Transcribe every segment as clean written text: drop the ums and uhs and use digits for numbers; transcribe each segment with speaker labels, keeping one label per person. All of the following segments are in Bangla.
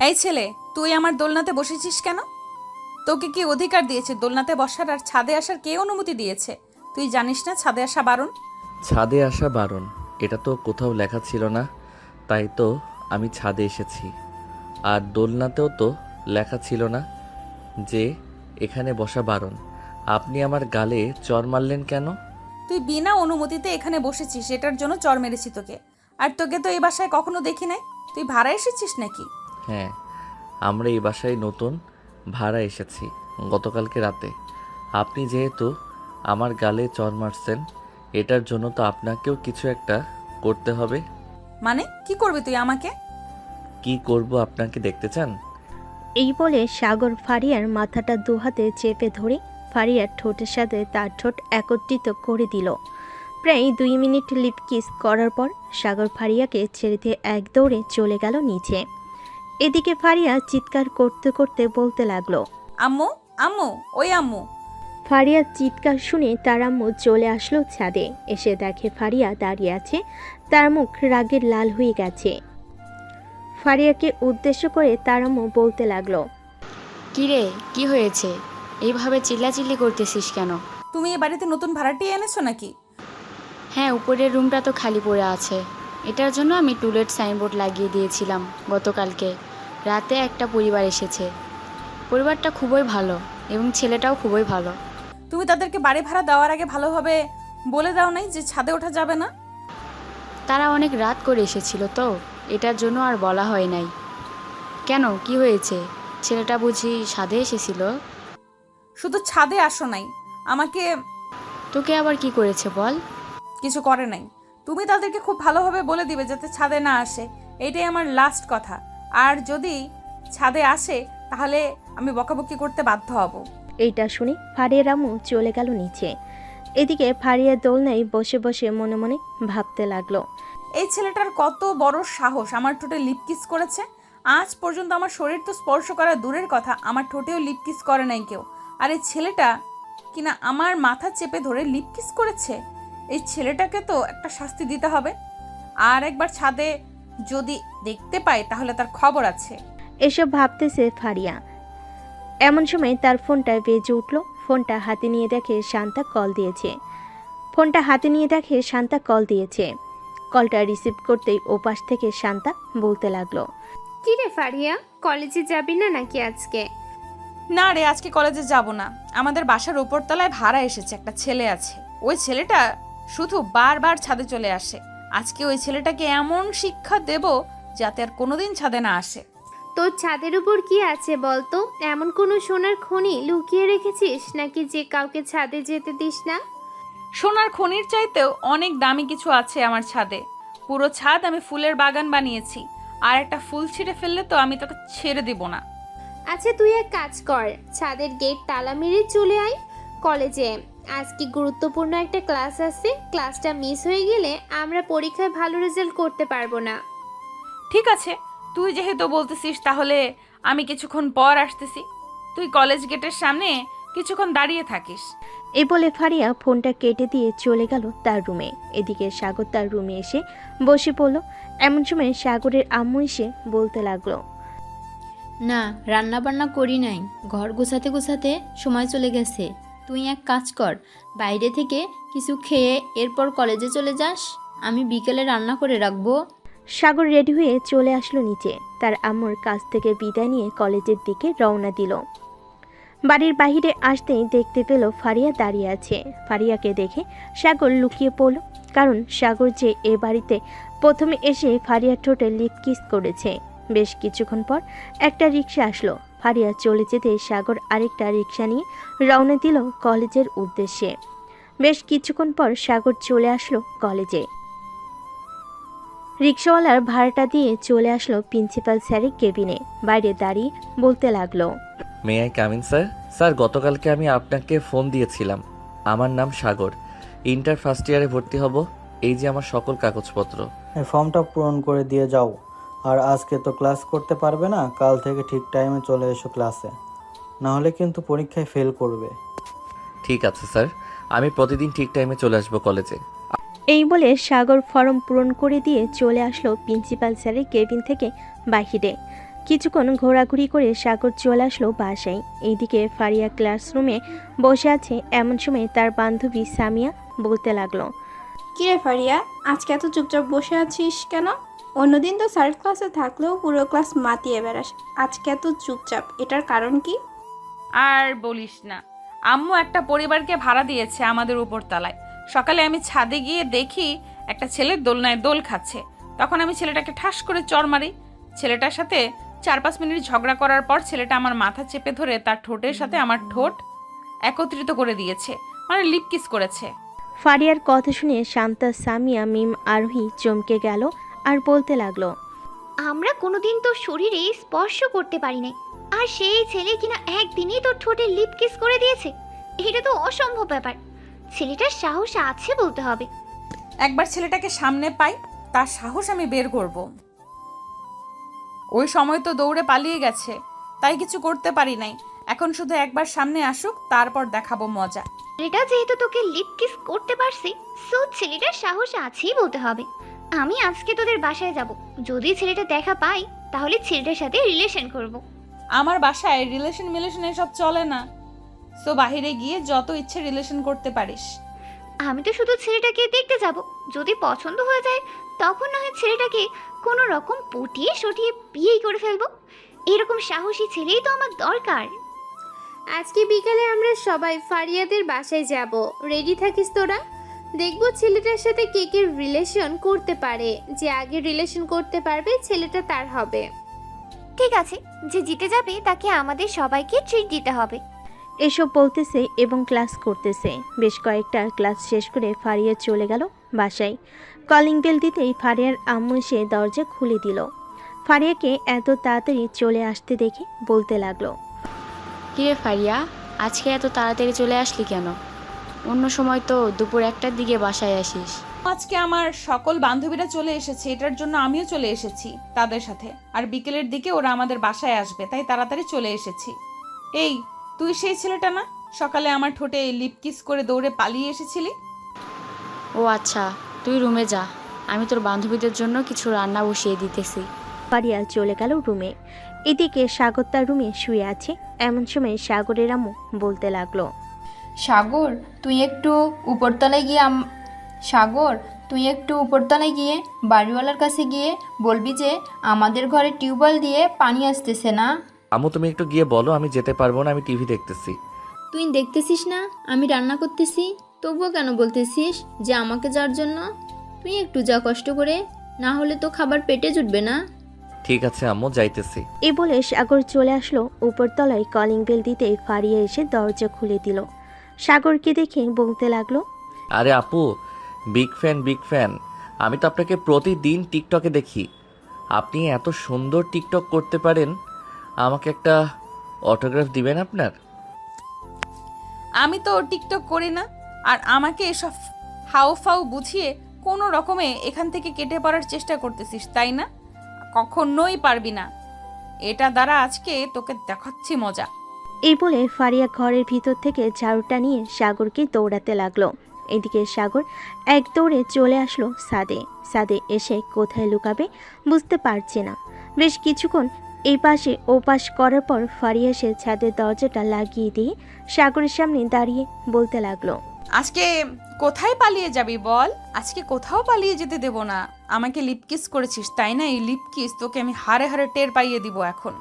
Speaker 1: এই ছেলে, তুই আমার দোলনাতে বসেছিস কেন? তোকে কি অধিকার দিয়েছে দোলনাতে বসার আর ছাদে আসার? কে অনুমতি দিয়েছে? তুই জানিস না ছাদে আসা বারণ?
Speaker 2: ছাদে আসা বারণ, এটা তো কোথাও লেখা ছিল না, তাই তো আমি ছাদে এসেছি। আর দোলনাতেও তো লেখা ছিল না যে এখানে বসা বারণ। আপনি আমার গালে চর মারলেন কেন?
Speaker 1: তুই বিনা অনুমতিতে এখানে বসেছিস, এটার জন্য চর মেরেছি তোকে। আর তোকে তো এই বাসায় কখনো দেখি নাই। তুই ভাড়া এসেছিস নাকি?
Speaker 2: হ্যাঁ, আমরা এই বাসায় নতুন ভাড়া এসেছি গতকালকে রাতে। আপনি যেহেতু আমার গালে চর মারছেন, এটার জন্য তো আপনাকেও কিছু একটা করতে হবে।
Speaker 1: মানে কি করবি তুই আমাকে?
Speaker 2: কি করব আপনাকে দেখতে চান?
Speaker 3: এই বলে সাগর ফারিয়ার মাথাটা দুহাতে চেপে ধরে ফারিয়ার ঠোঁটের সাথে তার ঠোঁট একত্রিত করে দিল। প্রায় 2 মিনিট লিপ কিস করার পর সাগর ফারিয়াকে ছেড়ে দিয়ে এক দৌড়ে চলে গেল নিচে। এদিকে ফারিয়া চিৎকার করতে করতে বলতে লাগলো,
Speaker 1: আম্মু, আম্মু, ওই আম্মু।
Speaker 3: ফারিয়ার চিৎকার শুনে তার আম্মু চলে আসলো ছাদে। এসে দেখে ফারিয়া দাঁড়িয়ে আছে, তার মুখ রাগের লাল হয়ে গেছে। ফারিয়াকে উদ্দেশ্য করে তার আম্মু বলতে লাগলো,
Speaker 4: কিরে, কি হয়েছে? এইভাবে চিল্লাচিল্লি করতেছিস কেন?
Speaker 1: তুমি এ বাড়িতে নতুন ভাড়াটিয়া এনেছো নাকি?
Speaker 4: হ্যাঁ, উপরের রুমটা তো খালি পড়ে আছে। এটার জন্য আমি টুলেট সাইনবোর্ড লাগিয়ে দিয়েছিলাম গতকালকে রাতে। একটা পরিবার এসেছে। পরিবারটা খুবই ভালো এবং ছেলেটাও খুবই ভালো।
Speaker 1: তুমি তাদেরকে বাড়ি ভাড়া দেওয়ার আগে ভালোভাবে বলে দাও নাই যে ছাদে ওঠা যাবে না?
Speaker 4: তারা অনেক রাত করে এসেছিল তো, এটার জন্য আর বলা হয় নাই। কেন, কি হয়েছে? ছেলেটা বুঝি ছাদে এসেছিল?
Speaker 1: শুধু ছাদে আসো নাই, আমাকে
Speaker 4: তোকে আবার কি করেছে বল?
Speaker 1: কিছু করে নাই। তুমি তাদেরকে খুব ভালোভাবে বলে দিবে যাতে ছাদে না আসে, এটাই আমার লাস্ট কথা। আর যদি ছাদে আসে তাহলে আমি বকাবকি করতে বাধ্য হব।
Speaker 3: এইটা শুনে ফারিয়ার আম্মু চলে গেল নিচে। এদিকে ফারিয়া দোলনায় বসে বসে মনে মনে ভাবতে লাগলো,
Speaker 1: এই ছেলেটার কত বড় সাহস আমার ঠোঁটে লিপ কিস করেছে। আজ পর্যন্ত আমার শরীর তো স্পর্শ করা দূরের কথা, আমার ঠোঁটেও লিপ কিস করে নাই কেউ। আর এই ছেলেটা কিনা আমার মাথা চেপে ধরে লিপ কিস করেছে। এই ছেলেটাকে তো একটা শাস্তি দিতে হবে। আর একবার ছাদে যদি দেখতে পাই তাহলে তার খবর আছে।
Speaker 3: এসব ভাবতেছে ফারিয়া। এমন সময় তার ফোনটা বেজে উঠল। ফোনটা হাতে নিয়ে দেখে শান্তা কল দিয়েছে। কলটা রিসিভ করতেই ওপাশ থেকে শান্তা বলতে লাগলো,
Speaker 5: কি রে ফারিয়া, কলেজে যাবি না নাকি আজকে?
Speaker 1: না রে, আজকে কলেজে যাব না। আমাদের বাসার উপরতলায় ভাড়া এসেছে, একটা ছেলে আছে। ওই ছেলেটা শুধু বারবার ছাদে চলে আসে। আজকে ওই ছেলেটাকে এমন শিক্ষা দেব যাতে আর কোনোদিন ছাদে না আসে।
Speaker 5: তোর ছাদের উপর কি আছে বলতো? এমন কোনো সোনার খনি লুকিয়ে রেখেছিস নাকি যে কাউকে ছাদে যেতে দিস না?
Speaker 1: সোনার খনির চাইতেও অনেক দামি কিছু আছে আমার ছাদে। পুরো ছাদ আমি ফুলের বাগান বানিয়েছি। আর একটা ফুল ছিঁড়ে ফেললে তো আমি তোকে ছেড়ে দিব না।
Speaker 5: আচ্ছা, তুই এক কাজ কর, ছাদের গেট তালা মেরে চলে আয় কলেজে। আজকে গুরুত্বপূর্ণ একটা ক্লাস আছে, ক্লাসটা মিস হয়ে গেলে আমরা পরীক্ষায় ভালো রেজাল্ট করতে পারবো না।
Speaker 1: ঠিক আছে, তুই যেহেতু বলতেছিস তাহলে আমি কিছুক্ষণ পর আসতেছি। তুই কলেজ গেটের সামনে কিছুক্ষণ দাঁড়িয়ে থাকিস।
Speaker 3: এই বলে ফারিয়া ফোনটা কেটে দিয়ে চলে গেল তার রুমে। এদিকে সাগর তার রুমে এসে বসে পড়ল। এমন সময় সাগরের আম্মু এসে বলতে লাগলো,
Speaker 6: না, রান্না বান্না করি নাই, ঘর গোছাতে গোছাতে সময় চলে গেছে। তুই এক কাজ কর, বাইরে থেকে কিছু খেয়ে এরপর কলেজে চলে যাস, আমি বিকেলে রান্না করে রাখবো।
Speaker 3: সাগর রেডি হয়ে চলে আসলো নিচে। তার আম্মুর কাছ থেকে বিদায় নিয়ে কলেজের দিকে রওনা দিল। বাড়ির বাহিরে আসতেই দেখতে পেল ফারিয়া দাঁড়িয়ে আছে। ফারিয়াকে দেখে সাগর লুকিয়ে পড়ল, কারণ সাগর যে এ বাড়িতে প্রথমে এসে ফারিয়ার ঠোঁটে লিপ কিস করেছে। বেশ কিছুক্ষণ পর একটা রিক্সা আসলো। ফারিয়া চলে যেতে সাগর আরেকটা রিক্সা নিয়ে রওনা দিল কলেজের উদ্দেশ্যে। বেশ কিছুক্ষণ পর সাগর চলে আসলো কলেজে। রিক্সাওয়ালার ভাড়াটা দিয়ে চলে আসলো প্রিন্সিপাল স্যারের কেবিনে। বাইরে দাঁড়িয়ে বলতে লাগলো,
Speaker 2: may I come in sir? Sir, গতকালকে আমি আপনাকে ফোন দিয়েছিলাম। আমার নাম সাগর, ইন্টার ফার্স্ট ইয়ারে ভর্তি হব। এই যে আমার সকল কাগজপত্র।
Speaker 7: এই ফর্মটা পূরণ করে দিয়ে যাও। আর আজকে তো ক্লাস করতে পারবে না, কাল থেকে ঠিক টাইমে চলে এসো ক্লাসে, না হলে কিন্তু পরীক্ষায় ফেল করবে।
Speaker 2: ঠিক আছে স্যার, আমি প্রতিদিন ঠিক টাইমে চলে আসবো কলেজে।
Speaker 3: এই বলে সাগর ফর্ম পূরণ করে দিয়ে চলে আসলো প্রিন্সিপাল স্যারের কেবিন থেকে বাহিরে। কিছুক্ষণ ঘোরাঘুরি করে সাগর চলে আসলো বাসায়। এইদিকে ফারিয়া ক্লাসরুমে বসে আছে। এমন সময় তার বান্ধবী সামিয়া বলতে লাগলো,
Speaker 8: কিরে ফারিয়া, আজকে এত চুপচাপ বসে আছিস কেন? অন্যদিন তো স্যার ক্লাসে থাকলেও পুরো ক্লাস মাতিয়ে বেড়াস, আজকে এত চুপচাপ, এটার কারণ কি?
Speaker 1: আর বলিস না, আম্মু একটা পরিবারকে ভাড়া দিয়েছে আমাদের উপরতলায়। সকালে আমি ছাদে গিয়ে দেখি একটা ছেলে দোলনায় দোল খাচ্ছে। তখন আমি ছেলেটাকে ঠাস করে চড় মারি। ছেলেটার সাথে 4-5 মিনিট ঝগড়া করার পর ছেলেটা আমার মাথা চেপে ধরে তার ঠোঁটের সাথে আমার ঠোঁট একত্রিত করে দিয়েছে, মানে লিপ কিস করেছে।
Speaker 3: ফারিয়ার কথা শুনে শান্তা, সামিয়া, মিম, আরোহী চমকে গেল আর বলতে লাগলো,
Speaker 9: আমরা কোনোদিন তোর শরীরে স্পর্শ করতে পারি নাই, আর সেই ছেলে কিনা একদিনই তোর ঠোঁটে লিপ কিস করে দিয়েছে। এটা তো অসম্ভব ব্যাপার। ছেলেটার সাহস আছে বলতে হবে।
Speaker 1: একবার ছেলেটাকে সামনে পাই, তার সাহস আমি বের করব। ওই সময় তো দৌড়ে পালিয়ে গেছে, তাই কিছু করতে পারি নাই। এখন শুধু একবার সামনে আসুক, তারপর দেখাবো মজা।
Speaker 9: ছেলেটা যেহেতু তোকে লিপ কিস করতে পারছে, সো ছেলেটার সাহস আছেই বলতে হবে। আমি আজকে তোদের বাসায় যাব। যদি ছেলেটা দেখা পাই তাহলে ছেলেটার সাথে রিলেশন করব।
Speaker 1: আমার বাসায় রিলেশন এসব চলে না। সো বাহিরে গিয়ে যত ইচ্ছে রিলেশন করতে পারিস।
Speaker 9: আমি তো শুধু ছেলেটাকে দেখতে যাব। যদি পছন্দ হয়ে যায় তখন না হয় ছেলেটাকে কোনো রকম পটিয়ে সটিয়ে বিয়েই করে ফেলবো। এরকম সাহসী ছেলেই তো আমার দরকার।
Speaker 5: আজকে বিকালে আমরা সবাই ফারিয়াদের বাসায় যাব। রেডি থাকিস তোরা। দেখবো ছেলেটার সাথে কে কে রিলেশন করতে পারে। যে আগে রিলেশন করতে পারবে ছেলেটা তার হবে।
Speaker 9: ঠিক আছে, যে জিতে যাবে তাকে আমাদের সবাইকে ট্রিট দিতে হবে।
Speaker 3: এসব বলতেছে এবং ক্লাস করতেছে। বেশ কয়েকটা ক্লাস শেষ করে ফারিয়া চলে গেল বাসায়। কলিং বেল দিতেই ফারিয়ার আম্মু এসে দরজা খুলে দিল। ফারিয়াকে এত তাড়াতাড়ি চলে আসতে দেখে বলতে লাগলো,
Speaker 4: কিরে ফারিয়া, আজকে এত তাড়াতাড়ি চলে আসলি কেন? অন্য সময় তো দুপুর 1টার দিকে বাসায় আসিস।
Speaker 1: আজকে আমার সকল বান্ধবীরা চলে এসেছে, এটার জন্য আমিও চলে এসেছি তাদের সাথে। আর বিকেলের দিকে ওরা আমাদের বাসায় আসবে, তাই তাড়াতাড়ি চলে এসেছি। এই, তুই সেই ছেলেটা না সকালে আমার ঠোঁটে লিপ কিস করে দৌড়ে পালিয়ে এসেছিলি?
Speaker 4: ও আচ্ছা, তুই রুমে যা, আমি তোর বান্ধবীদের জন্য কিছু রান্না বসিয়ে দিতেছি।
Speaker 3: ফারিয়া চলে গেল রুমে। এদিকে সাগর তার রুমে শুয়ে আছে। এমন সময় সাগরের আম্মু বলতে লাগলো,
Speaker 6: সাগর তুই একটু উপরতলায় গিয়ে বাড়িওয়ালার কাছে গিয়ে বলবি যে আমাদের ঘরে টিউবওয়েল দিয়ে পানি আসতেছে না।
Speaker 2: আম্মু তুমি একটু গিয়ে বলো, আমি যেতে পারবো না, আমি টিভি দেখতেছি।
Speaker 6: তুই দেখতেছিস না আমি রান্না করতেছি, তবুও কেন বলতেছিস যে আমাকে যাওয়ার জন্য? তুই একটু যা কষ্ট করে, না হলে তো খাবার পেটে জুটবে না।
Speaker 2: ঠিক আছে আম্মু, যাইতেছি।
Speaker 3: এ বলে সাগর চলে আসলো উপরতলায়। কলিং বেল দিতেই ফারিয়া এসে দরজা খুলে দিল। সাগরকে দেখে বলতে লাগলো,
Speaker 2: আরে আপু, বিগ ফ্যান। আমি তো আপনাকে প্রতিদিন টিকটকে দেখি। আপনি এত সুন্দর টিকটক করতে পারেন, আমাকে একটা অটোগ্রাফ দিবেন আপনার?
Speaker 1: আমি তো টিকটক করি না, আর আমাকে এসব হাউফাউ বুঝিয়ে কোনো রকমে এখান থেকে কেটে পড়ার চেষ্টা করতেছিস, তাই না? কখনোই পারবি না। এটা দ্বারা আজকে তোকে দেখাচ্ছি মজা।
Speaker 3: এই বলে ফারিয়া ঘরের ভিতর থেকে ঝাড়ুটা নিয়ে সাগরকে দৌড়াতে লাগলো। এদিকে সাগর এক দৌড়ে চলে আসলো ছাদে এসে কোথায় লুকাবে বুঝতে পারছে না। বেশ কিছুক্ষণ এই পাশে ও পাশ করার পর ফারিয়া এসে ছাদের দরজাটা লাগিয়ে দিয়ে সাগরের সামনে দাঁড়িয়ে বলতে লাগলো,
Speaker 1: আজকে কোথায় পালিয়ে যাবি বল? আজকে কোথাও পালিয়ে যেতে দেব না। আমাকে লিপকিস করেছিস, তাই না? এই লিপকিস তোকে আমি হাড়ে হাড়ে টের পাইয়ে দিব এখন।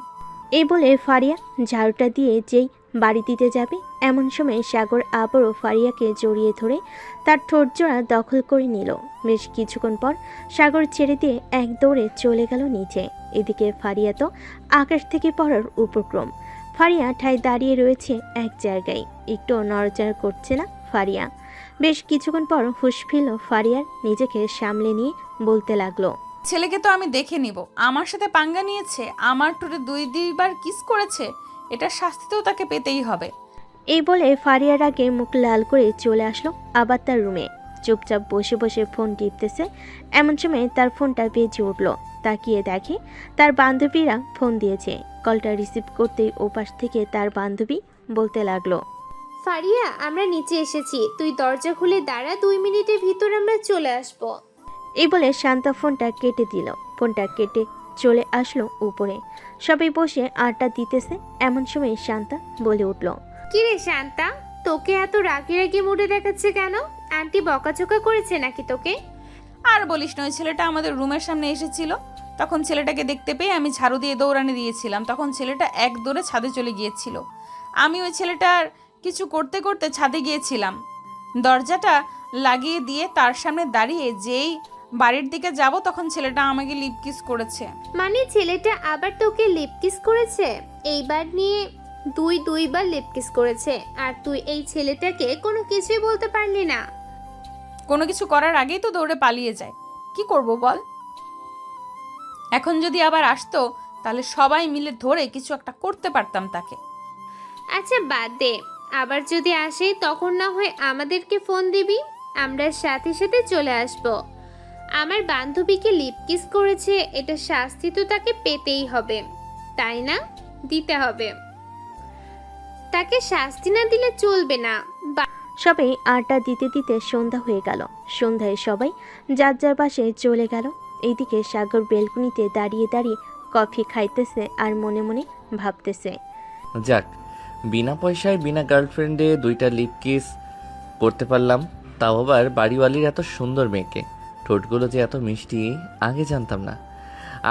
Speaker 3: এই বলে ফারিয়া ঝাড়ুটা দিয়ে যেই বাড়ি দিতে যাবে, এমন সময় সাগর আবারও ফারিয়াকে জড়িয়ে ধরে তার ঠোঁটজোড়া দখল করে নিল। বেশ কিছুক্ষণ পর সাগর ছেড়ে দিয়ে এক দৌড়ে চলে গেল নিচে। এদিকে ফারিয়া তো আকাশ থেকে পড়ার উপক্রম। ফারিয়া ঠায় দাঁড়িয়ে রয়েছে এক জায়গায়, একটু নড়াচড়া করছে না ফারিয়া। বেশ কিছুক্ষণ পর হুঁশ ফিরল ফারিয়ার, নিজেকে সামলে নিয়ে বলতে লাগলো,
Speaker 1: ছেলেকে তো আমি দেখে নিব। আমার সাথে পাঙ্গা নিয়েছে, আমার ঠোঁটে 2-2বার কিস করেছে, এটার শাস্তি তো তাকে পেতেই হবে।
Speaker 3: এই বলে ফারিয়ার আগে মুখ লাল করে চলে আসলো আবার তার রুমে। চুপচাপ বসে বসে ফোন টিপতেছে। এমন সময় তার ফোনটা বেজে উঠল। তাকিয়ে দেখে তার বান্ধবীরা ফোন দিয়েছে। কলটা রিসিভ করতেই ওপাশ থেকে তার বান্ধবী বলতে লাগলো,
Speaker 5: ফারিয়া, আমরা নিচে এসেছি, তুই দরজা খুলে দাঁড়া, 2 মিনিটের ভিতর আমরা চলে আসবো।
Speaker 3: এই বলে শান্তা ফোনটা কেটে দিল। ফোনটা কেটে চলে আসলো উপরে। সবাই বসে আড্ডা দিতেছে। এমন সময় শান্তা বলে উঠল,
Speaker 5: কিরে শান্তা, তোকে এত রাগি রাগি মুডে দেখাচ্ছে কেন? আন্টি বকাঝকা করেছে নাকি তোকে?
Speaker 1: আর বলিস না, ওই ছেলেটা আমাদের রুমের সামনে এসেছিল। তখন ছেলেটাকে দেখতে পেয়ে আমি ঝাড়ু দিয়ে দৌড়ানি দিয়েছিলাম। তখন ছেলেটা এক দৌড়ে ছাদে চলে গিয়েছিল। আমি ওই ছেলেটার কিছু করতে করতে ছাদে গিয়েছিলাম। দরজাটা লাগিয়ে দিয়ে তার সামনে দাঁড়িয়ে যেই বাড়ির দিকে যাব, তখন ছেলেটা আমাকে লিপ কিস করেছে।
Speaker 5: মানে ছেলেটা আবার তোকে লিপ কিস করেছে? এইবার নিয়ে দুইবার লিপ কিস করেছে, আর তুই এই ছেলেটাকে কোনো কিছুই বলতে পারলি না?
Speaker 1: কোনো কিছু করার আগেই তো দৌড়ে পালিয়ে যায়। কি করব বল? এখন যদি আবার আসতো তাহলে সবাই মিলে ধরে কিছু একটা করতে পারতাম তাকে।
Speaker 5: আচ্ছা বাদ দে, আবার যদি আসে তখন না হয় আমাদেরকে ফোন দিবি, আমরা সাথে সাথে চলে আসব। আমার বান্ধবীকে লিপ কিস করেছে, এটা শাস্তি তো তাকে পেতেই হবে, তাই না? দিতে হবে, তাকে শাস্তি না দিলে চলবে না।
Speaker 3: সবাই আড্ডা দিতে দিতে সন্ধ্যা হয়ে গেল। সন্ধ্যায় সবাই যার যার বাসায় চলে গেল। এইদিকে সাগর বেলকুনিতে দাঁড়িয়ে দাঁড়িয়ে কফি খাইতেছে আর মনে মনে ভাবতেছে,
Speaker 2: যাক, বিনা পয়সায় বিনা গার্লফ্রেন্ডে 2টা লিপ কিস করতে পারলাম, তাও আবার বাড়িওয়ালির এত সুন্দর মেয়েকে। ঠোঁটগুলো যে এত মিষ্টি আগে জানতাম না।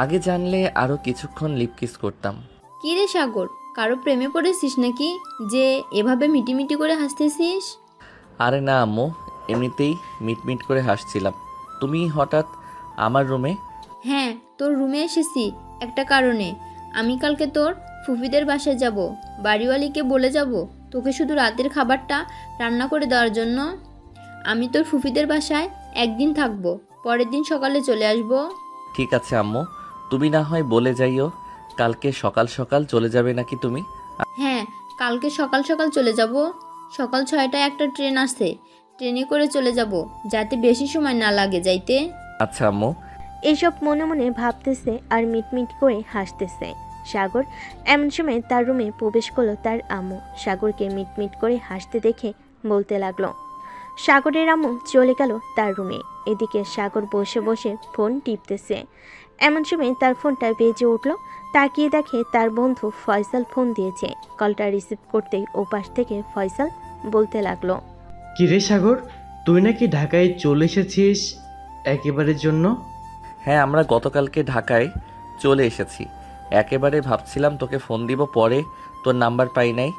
Speaker 2: আগে জানলে আরও কিছুক্ষণ লিপ কিস করতাম।
Speaker 6: কি রে সাগর, কারো প্রেমে পড়েছিস নাকি যে এভাবে মিটিমিটি করে হাসতেছিস?
Speaker 2: আরে না আম্মু, এমনিতেই মিটমিট করে হাসছিলাম। তুমি হঠাৎ আমার রুমে?
Speaker 6: হ্যাঁ, তোর রুমে এসেছি একটা কারণে। আমি কালকে তোর ফুফিদের বাসায় যাব। বাড়িওয়ালিকে বলে যাব তোকে শুধু রাতের খাবারটা রান্না করে দেওয়ার জন্য। আমি তোর ফুফিদের বাসায় একদিন থাকবো, পরের দিন সকালে চলে আসবো।
Speaker 2: ঠিক আছে আম্মু, তুমি না হয় বলে যাইও। কালকে সকাল সকাল চলে যাবে নাকি তুমি?
Speaker 6: হ্যাঁ, কালকে সকাল সকাল চলে যাব। সকাল 6টায় একটা ট্রেন আসে, ট্রেনে করে চলে যাব, যাতে বেশি সময় না লাগে যাইতে।
Speaker 2: আচ্ছা আম্মু।
Speaker 3: এইসব মনে মনে ভাবতেছে আর মিটমিট করে হাসতেছে। সাগর এমন সময় তার রুমে প্রবেশ করলো তার আম্মু। সাগরকে মিটমিট করে হাসতে দেখে বলতে লাগলো। সাগরের আম্মু চলে গেল তার রুমে। এদিকে সাগর বসে বসে ফোন টিপতেছে। এমন সময় তার ফোনটা বেজে উঠল। তাকিয়ে দেখে তার বন্ধু ফয়সাল ফোন দিয়েছে। কলটা রিসিভ করতেই ওপাশ থেকে ফয়সাল বলতে লাগলো,
Speaker 10: কি রে সাগর, তুই নাকি ঢাকায় চলে এসেছিস একেবারের জন্য?
Speaker 2: হ্যাঁ, আমরা গতকালকে ঢাকায় চলে এসেছি। একেবারে ভাবছিলাম তোকে ফোন দিব, পরে তোর নাম্বার পাই নাই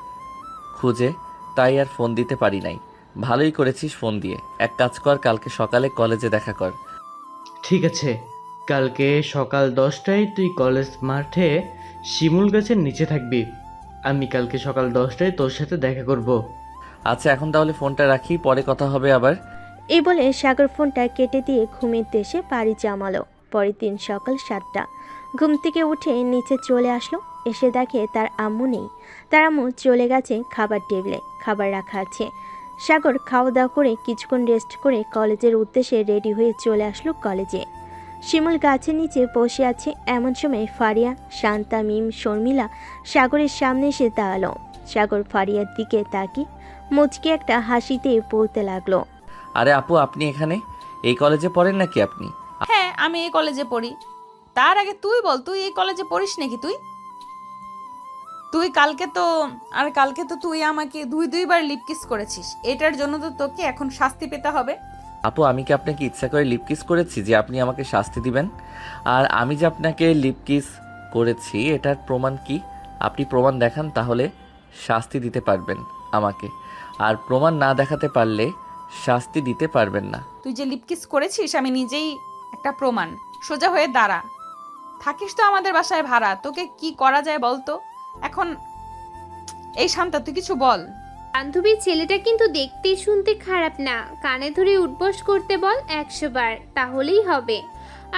Speaker 2: খুঁজে, তাই আর ফোন দিতে পারি নাই। ভালোই করেছিস ফোন দিয়ে। এক কাজ কর, কালকে সকালে কলেজে দেখা কর।
Speaker 10: ঠিক আছে, কালকে সকাল 10টায় তুই কলেজ মাঠে শিমুল গাছের নিচে থাকবি। আমি কালকে সকাল 10টায় তোর সাথে দেখা করব।
Speaker 2: আচ্ছা, এখন তাহলে ফোনটা রাখি, পরে কথা হবে আবার।
Speaker 3: এই বলে সাগর ফোনটা কেটে দিয়ে ঘুমের দেশে পাড়ি জমালো। পরের দিন সকাল 7টা। ঘুম থেকে উঠে নিচে চলে আসলো। এসে দেখে তার আম্মু নেই। তার আম্মু চলে গেছে খাবার টেবিলে, খাবার রাখা আছে। সাগর খাওয়া দাওয়া করে কিছুক্ষণ রেস্ট করে কলেজের উদ্দেশ্যে রেডি হয়ে চলে আসলো কলেজে। শিমুল গাছের নিচে বসে আছে। এমন সময় ফারিয়া, শান্তা, মিম, শর্মিলা সাগরের সামনে এসে দাঁড়ালো। সাগর ফারিয়ার দিকে তাকিয়ে মুচকি একটা হাসিতে বলতে লাগলো,
Speaker 2: আরে আপু, আপনি এখানে? এই কলেজে পড়েন নাকি আপনি?
Speaker 1: হ্যাঁ, আমি এই কলেজে পড়ি। তার আগে তুই বল, তুই এই কলেজে পড়িস নাকি? তুই কালকে তো তুই আমাকে দুইবার লিপ কিস করেছিস। এটার জন্য তো তোকে এখন শাস্তি পেতে হবে।
Speaker 2: আপু, আমি কি আপনাকে ইচ্ছা করে লিপ কিস করেছি যে আপনি আমাকে শাস্তি দিবেন? আর আমি যে আপনাকে লিপ কিস করেছি এটার প্রমাণ কি? আপনি প্রমাণ দেখান, তাহলে শাস্তি দিতে পারবেন আমাকে। আর প্রমাণ না দেখাতে পারলে শাস্তি দিতে পারবেন না।
Speaker 1: তুই যে লিপ কিস করেছিস আমি নিজেই একটা প্রমাণ। সোজা হয়ে দাঁড়া। থাকিস তো আমাদের বাসায় ভাড়া, তোকে কি করা যায় বলতো এখন? এই শান্তা, তুই কিছু বল।
Speaker 5: বান্ধবীর ছেলেটা কিন্তু দেখতে শুনতে খারাপ না, কানে ধরে উঠবস করতে বল 100 বার, তাহলেই হবে।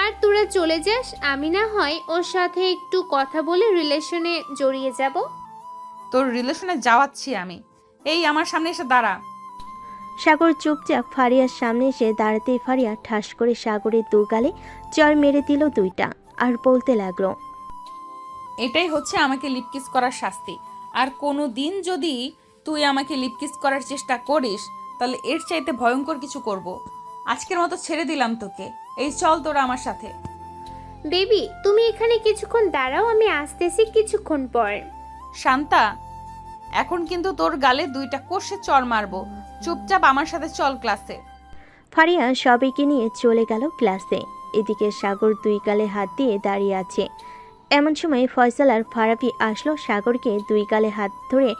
Speaker 5: আর তোরা চলে যাস, আমি না হয় ওর সাথে একটু কথা বলে রিলেশনে জড়িয়ে যাব।
Speaker 1: তোর রিলেশনে যাওয়াচ্ছি আমি। এই আমার সামনে এসে দাঁড়া।
Speaker 3: সাগর চুপচাপ ফারিয়ার সামনে এসে দাঁড়াতেই ফারিয়া ঠাস করে সাগরের দু গালে চর মেরে দিল 2টা আর বলতে লাগলো,
Speaker 1: এটাই হচ্ছে আমাকে লিপ কিস করার শাস্তি। আর কোনো দিন যদি তুই আমাকে লিপকিস করার চেষ্টা করিস তাহলে এর চাইতে ভয়ঙ্কর কিছু করব। আজকের মতো ছেড়ে দিলাম তোকে। এই চল তোরা আমার সাথে।
Speaker 5: বেবি তুমি এখানে কিছুক্ষণ দাঁড়াও, আমি আসতেছি কিছুক্ষণ পর।
Speaker 1: শান্তা, এখন কিন্তু তোর গালে 2টা কষে চড় মারবো। চুপচাপ আমার সাথে চল ক্লাসে।
Speaker 3: ফারিয়া সবাইকে নিয়ে চলে গেল ক্লাসে। এদিকে সাগর 2 গালে হাত দিয়ে দাঁড়িয়ে আছে। এমন সময় ফয়সাল আর ফারাবি আসলো। সাগরকে 2 গালে হাত ধরে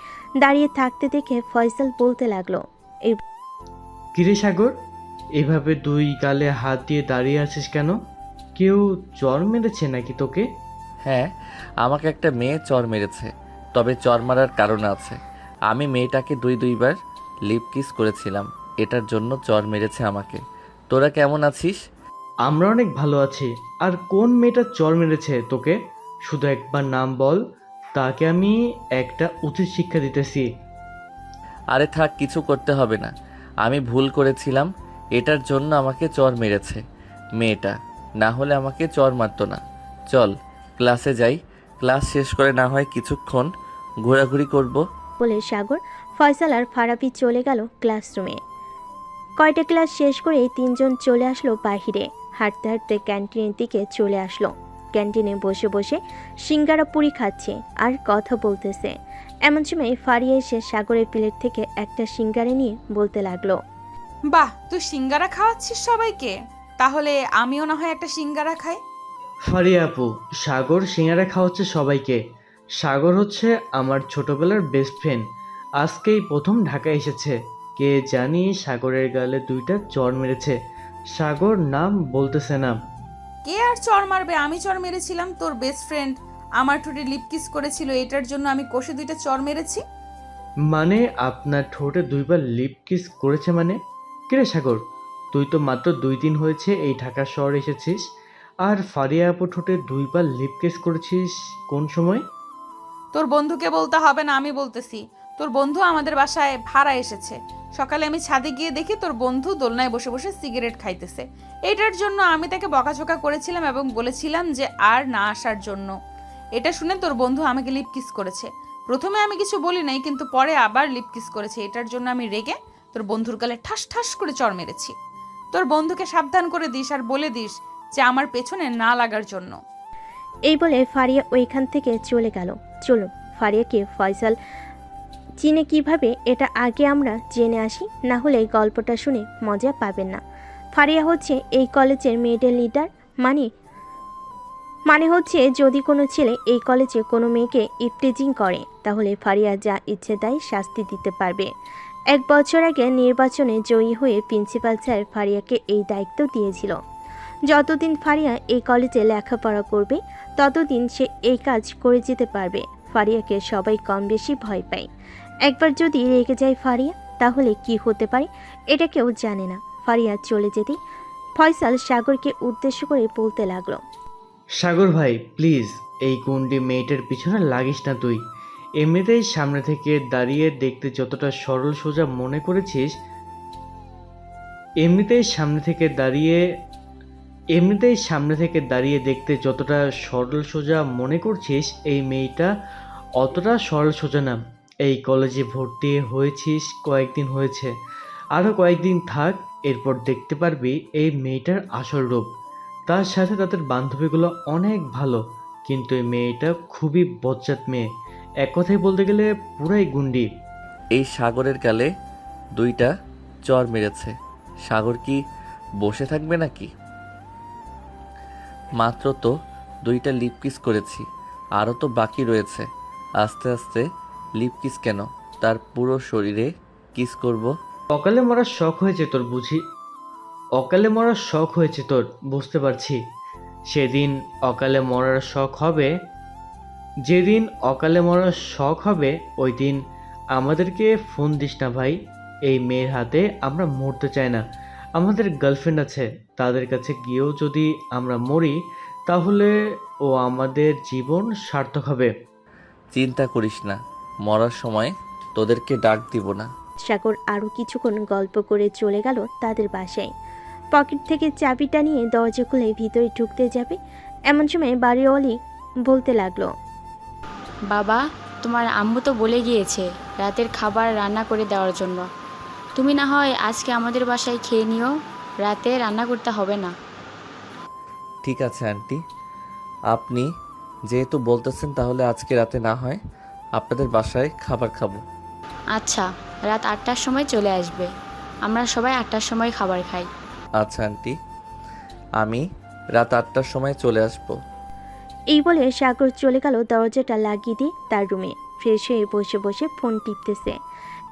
Speaker 3: দাঁড়িয়ে থাকতে দেখে ফয়সাল বলতে লাগলো,
Speaker 10: কিরে সাগর, এভাবে 2 গালে হাত দিয়ে দাঁড়িয়ে আছিস কেন? কেউ জ্বর মেরেছে নাকি তোকে?
Speaker 2: হ্যাঁ, আমাকে একটা মেয়ে চর মেরেছে। তবে চর মারার কারণ আছে। আমি মেয়েটাকে 2বার লিপ কিস করেছিলাম, এটার জন্য চর মেরেছে আমাকে। তোরা কেমন আছিস?
Speaker 10: আমরা অনেক ভালো আছি। আর কোন মেয়েটা চর মেরেছে তোকে? শুধু একবার নাম বল, তাকে আমি একটা উচিত শিক্ষা দিতেছি।
Speaker 2: আরে থাক, কিছু করতে হবে না। আমি ভুল করেছিলাম, এটার জন্য আমাকে চর মেরেছে মেয়েটা, না হলে আমাকে চর মারতো না। চল ক্লাসে যাই, ক্লাস শেষ করে না হয় কিছুক্ষণ ঘোরাঘুরি করব।
Speaker 3: বলে সাগর, ফয়সাল আর ফারাবি চলে গেল ক্লাসরুমে। কয়টা ক্লাস শেষ করে 3 জন চলে আসলো বাহিরে। হাঁটতে হাঁটতে ক্যান্টিনের দিকে চলে আসলো। ক্যান্টিনে বসে বসে সিঙ্গারা পুরি খাচ্ছে আর কথা বলতেছে। এমন সময় ফারিয়া এসে সাগরের প্লেট থেকে একটা সিঙ্গারা নিয়ে বলতে লাগলো,
Speaker 1: বাহ, তুই সিঙ্গারা খাওয়াচ্ছিস সবাইকে? তাহলে আমিও না হয় একটা সিঙ্গারা খাই।
Speaker 10: ফারিয়া আপু, সাগর সিঙ্গারা খাওয়াচ্ছে সবাইকে। সাগর হচ্ছে আমার ছোটবেলার বেস্ট ফ্রেন্ড। আজকেই প্রথম ঢাকায় এসেছে। কে জানি সাগরের গালে 2টা চড় মেরেছে। সাগর নাম বলতেছে না।
Speaker 1: কে আর চর মারবে? আমি চর মেরেছিলাম। তোর বেস্ট ফ্রেন্ড আমার ঠোঁটে লিপকিস করেছিল, এটার জন্য আমি কষে 2টা চর মেরেছি।
Speaker 10: মানে আপনার ঠোঁটে 2বার লিপ কিস করেছে মানে? কিরে সাগর, তুই তো মাত্র 2 দিন হয়েছে এই ঢাকা শহর এসেছিস, আর ফারিয়া আপু ঠোঁটে 2বার লিপ কিস করেছিস কোন সময়?
Speaker 1: তোর বন্ধুকে বলতে হবে না, আমি বলতেছি। তোর বন্ধু আমাদের বাসায় ভাড়া এসেছে। সকালে আমি ছাদে গিয়ে দেখি তোর বন্ধু দোলনায় বসে বসে সিগারেট খাইতেছে। এটার জন্য আমি তাকে বকাঝকা করেছিলাম এবং বলেছিলাম যে আর না আসার জন্য। এটা শুনে তোর বন্ধু আমাকে লিপ কিস করেছে। প্রথমে আমি কিছু বলি নাই, কিন্তু পরে আবার লিপ কিস করেছে। এটার জন্য আমি রেগে তোর বন্ধুর গালে ঠাস ঠাস করে চড় মেরেছি। তোর বন্ধুকে সাবধান করে দিস আর বলে দিস যে আমার পেছনে না লাগার জন্য।
Speaker 3: এই বলে ফারিয়া ওইখান থেকে চলে গেল। চলুন ফারিয়াকে ফয়সাল চিনে কিভাবে এটা আগে আমরা জেনে আসি, না হলে গল্পটা শুনে মজা পাবেন না। ফারিয়া হচ্ছে এই কলেজের মেয়েদের লিডার। মানে হচ্ছে যদি কোনো ছেলে এই কলেজে কোনো মেয়েকে ইফটিজিং করে তাহলে ফারিয়া যা ইচ্ছে তাই শাস্তি দিতে পারবে। 1 বছর আগে নির্বাচনে জয়ী হয়ে প্রিন্সিপাল স্যার ফারিয়াকে এই দায়িত্ব দিয়েছিল। যতদিন ফারিয়া এই কলেজে লেখাপড়া করবে ততদিন সে এই কাজ করে যেতে পারবে। ফারিয়াকে সবাই কম বেশি ভয় পায়। একবার যদি রেগে যায় ফারিয়া তাহলে কি হতে পারে এটা কেউ জানে না। ফারিয়া চলে যেতেই ফয়সাল সাগরকে উদ্দেশ্য করে বলতে লাগলো,
Speaker 10: সাগর ভাই প্লিজ, এই গুন্ডি মেয়েটার পিছনে লাগিস না তুই। এমনিতেই সামনে থেকে দাঁড়িয়ে দেখতে যতটা সরল সোজা মনে করেছিস, এমনিতেই সামনে থেকে দাঁড়িয়ে দেখতে যতটা সরল সোজা মনে করছিস, এই মেয়েটা অতটা সরল সোজা না। এই কলেজে ভর্তি হয়েছিস কয়েকদিন হয়েছে, আরও কয়েকদিন থাক, এরপর দেখতে পারবি এই মেয়েটার আসল রূপ। তার সাথে তাদের বান্ধবীগুলো অনেক ভালো, কিন্তু এই মেয়েটা খুবই বজ্জাত মেয়ে। এক কথায় বলতে গেলে পুরাই গুন্ডি।
Speaker 2: এই সাগরের গালে 2টা চর মেরেছে। সাগর কি বসে থাকবে নাকি? মাত্র তো 2টা লিপ কিস করেছি, আরও তো বাকি রয়েছে। আস্তে আস্তে লিপ কিস কেন, তার পুরো শরীরে কিস করব।
Speaker 10: অকালে মরার শখ হয়েছে তোর বুঝি? অকালে মরার শখ হয়েছে তোর, বুঝতে পারছি। যেদিন অকালে মরার শখ হবে ওই দিন আমাদেরকে ফোন দিস না ভাই। এই মেয়ের হাতে আমরা মরতে চাই না। আমাদের গার্লফ্রেন্ড আছে, তাদের কাছে গিয়েও যদি আমরা মরি তাহলে ও আমাদের জীবন সার্থক হবে।
Speaker 2: চিন্তা করিস না, মরার সময় তোদেরকে ডাক দিব না।
Speaker 3: সাগর আরও কিছুক্ষণ গল্প করে চলে গেল তাদের বাসায়। পকেট থেকে চাবিটা নিয়ে দরজা খুলে ভিতরে ঢুকতে যাবে এমন সময় বাড়িওয়ালি বলতে লাগলো,
Speaker 4: বাবা, তোমার আম্মু তো বলে গিয়েছে রাতের খাবার রান্না করে দেওয়ার জন্য। তুমি না হয় আজকে আমাদের বাসায় খেয়ে নিও, রাতে রান্না করতে হবে না।
Speaker 2: ঠিক আছে আন্টি, আপনি যেহেতু বলতেছেন তাহলে আজকে রাতে না হয় আপনাদের বাসায় খাবার খাবো।
Speaker 4: আচ্ছা, রাত 8টার সময় চলে আসবে, আমরা সবাই 8টার সময় খাবার খাই।
Speaker 2: আচ্ছা আন্টি, আমি রাত 8টার সময় চলে আসবো।
Speaker 3: এই বলে সাগর চলে গেল দরজাটা লাগিয়ে দিয়ে তার রুমে। ফ্রেশ হয়ে বসে বসে ফোন টিপতেছে।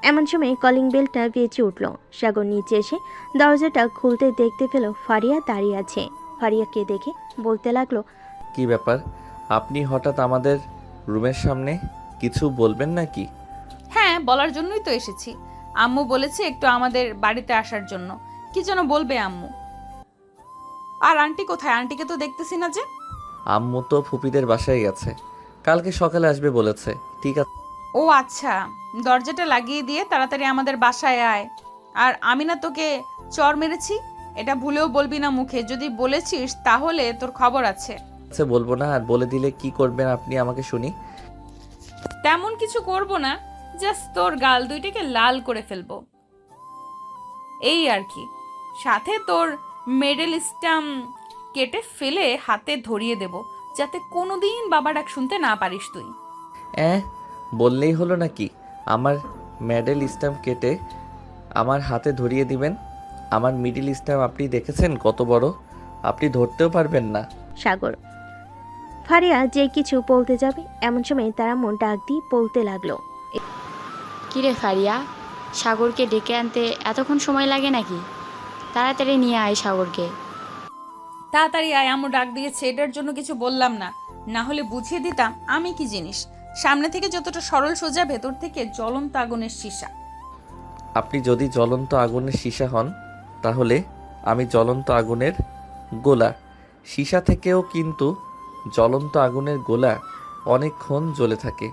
Speaker 3: এমন সময় কলিং বেলটা বেজে উঠল। সাগর নিচে এসে দরজাটা খুলতে দেখতে পেল ফারিয়া দাঁড়িয়ে আছে। ফারিয়াকে দেখে বলতে লাগলো,
Speaker 2: কি ব্যাপার, আপনি হঠাৎ আমাদের রুমের সামনে? কিছু বলবেন নাকি?
Speaker 1: হ্যাঁ, বলার জন্যই তো এসেছি। আম্মু বলেছে একটু আমাদের বাড়িতে আসার জন্য। কি যেন বলবে আম্মু। আর আন্টি কোথায়? আন্টিকে তো দেখতেছি না যে।
Speaker 2: আম্মু তো ফুপিদের বাসায় গেছে, কালকে সকালে আসবে বলেছে। ঠিক আছে।
Speaker 1: ও আচ্ছা, দরজাটা লাগিয়ে দিয়ে তাড়াতাড়ি আমাদের বাসায় আয়। আর আমি না তোকে চর মেরেছি, এটা ভুলেও বলবি না মুখে। যদি বলেছিস তাহলে তোর খবর আছে।
Speaker 2: আচ্ছা বলবো না, আর বলে দিলে কি করবেন আপনি আমাকে শুনি।
Speaker 1: তেমন কিছু করব না, জাস্ট তোর গাল দুইটাকে লাল করে ফেলবো, এই আর কি। সাথে তোর মেডেল স্টাম্প কেটে ফেলে হাতে ধরিয়ে দেব, যাতে কোনোদিন বাবা ডাক শুনতে না পারিস তুই।
Speaker 2: বললেই হলো নাকি? আমার মেডেল স্ট্যাম্প কেটে আমার হাতে ধরিয়ে দিবেন? আমার মিডিল স্ট্যাম্প আপনি দেখেছেন কত বড়? আপনি ধরতেও পারবেন না।
Speaker 3: সাগর। ফারিয়া যে কিছু বলতে যাবে এমন সময় তারা মন ডাক দিয়ে বলতে লাগলো,
Speaker 4: কিরে ফারিয়া, সাগরকে ডেকে আনতে এতক্ষণ সময় লাগে নাকি? তাড়াতাড়ি নিয়ে আয় সাগরকে।
Speaker 1: তাড়াতাড়ি আয়, আম্মু ডাক দিয়েছে। এটার জন্য কিছু বললাম না, না হলে বুঝিয়ে দিতাম আমি কি জিনিস। সামনে থেকে যতটা সরল সোজা, ভেতর থেকে জ্বলন্ত আগুনের সীসা।
Speaker 2: আপনি যদি জ্বলন্ত আগুনের সীসা হন তাহলে আমি জ্বলন্ত আগুনের গোলা। সীসা থেকেও কিন্তু জ্বলন্ত আগুনের গোলা অনেকক্ষণ জ্বলে থাকে।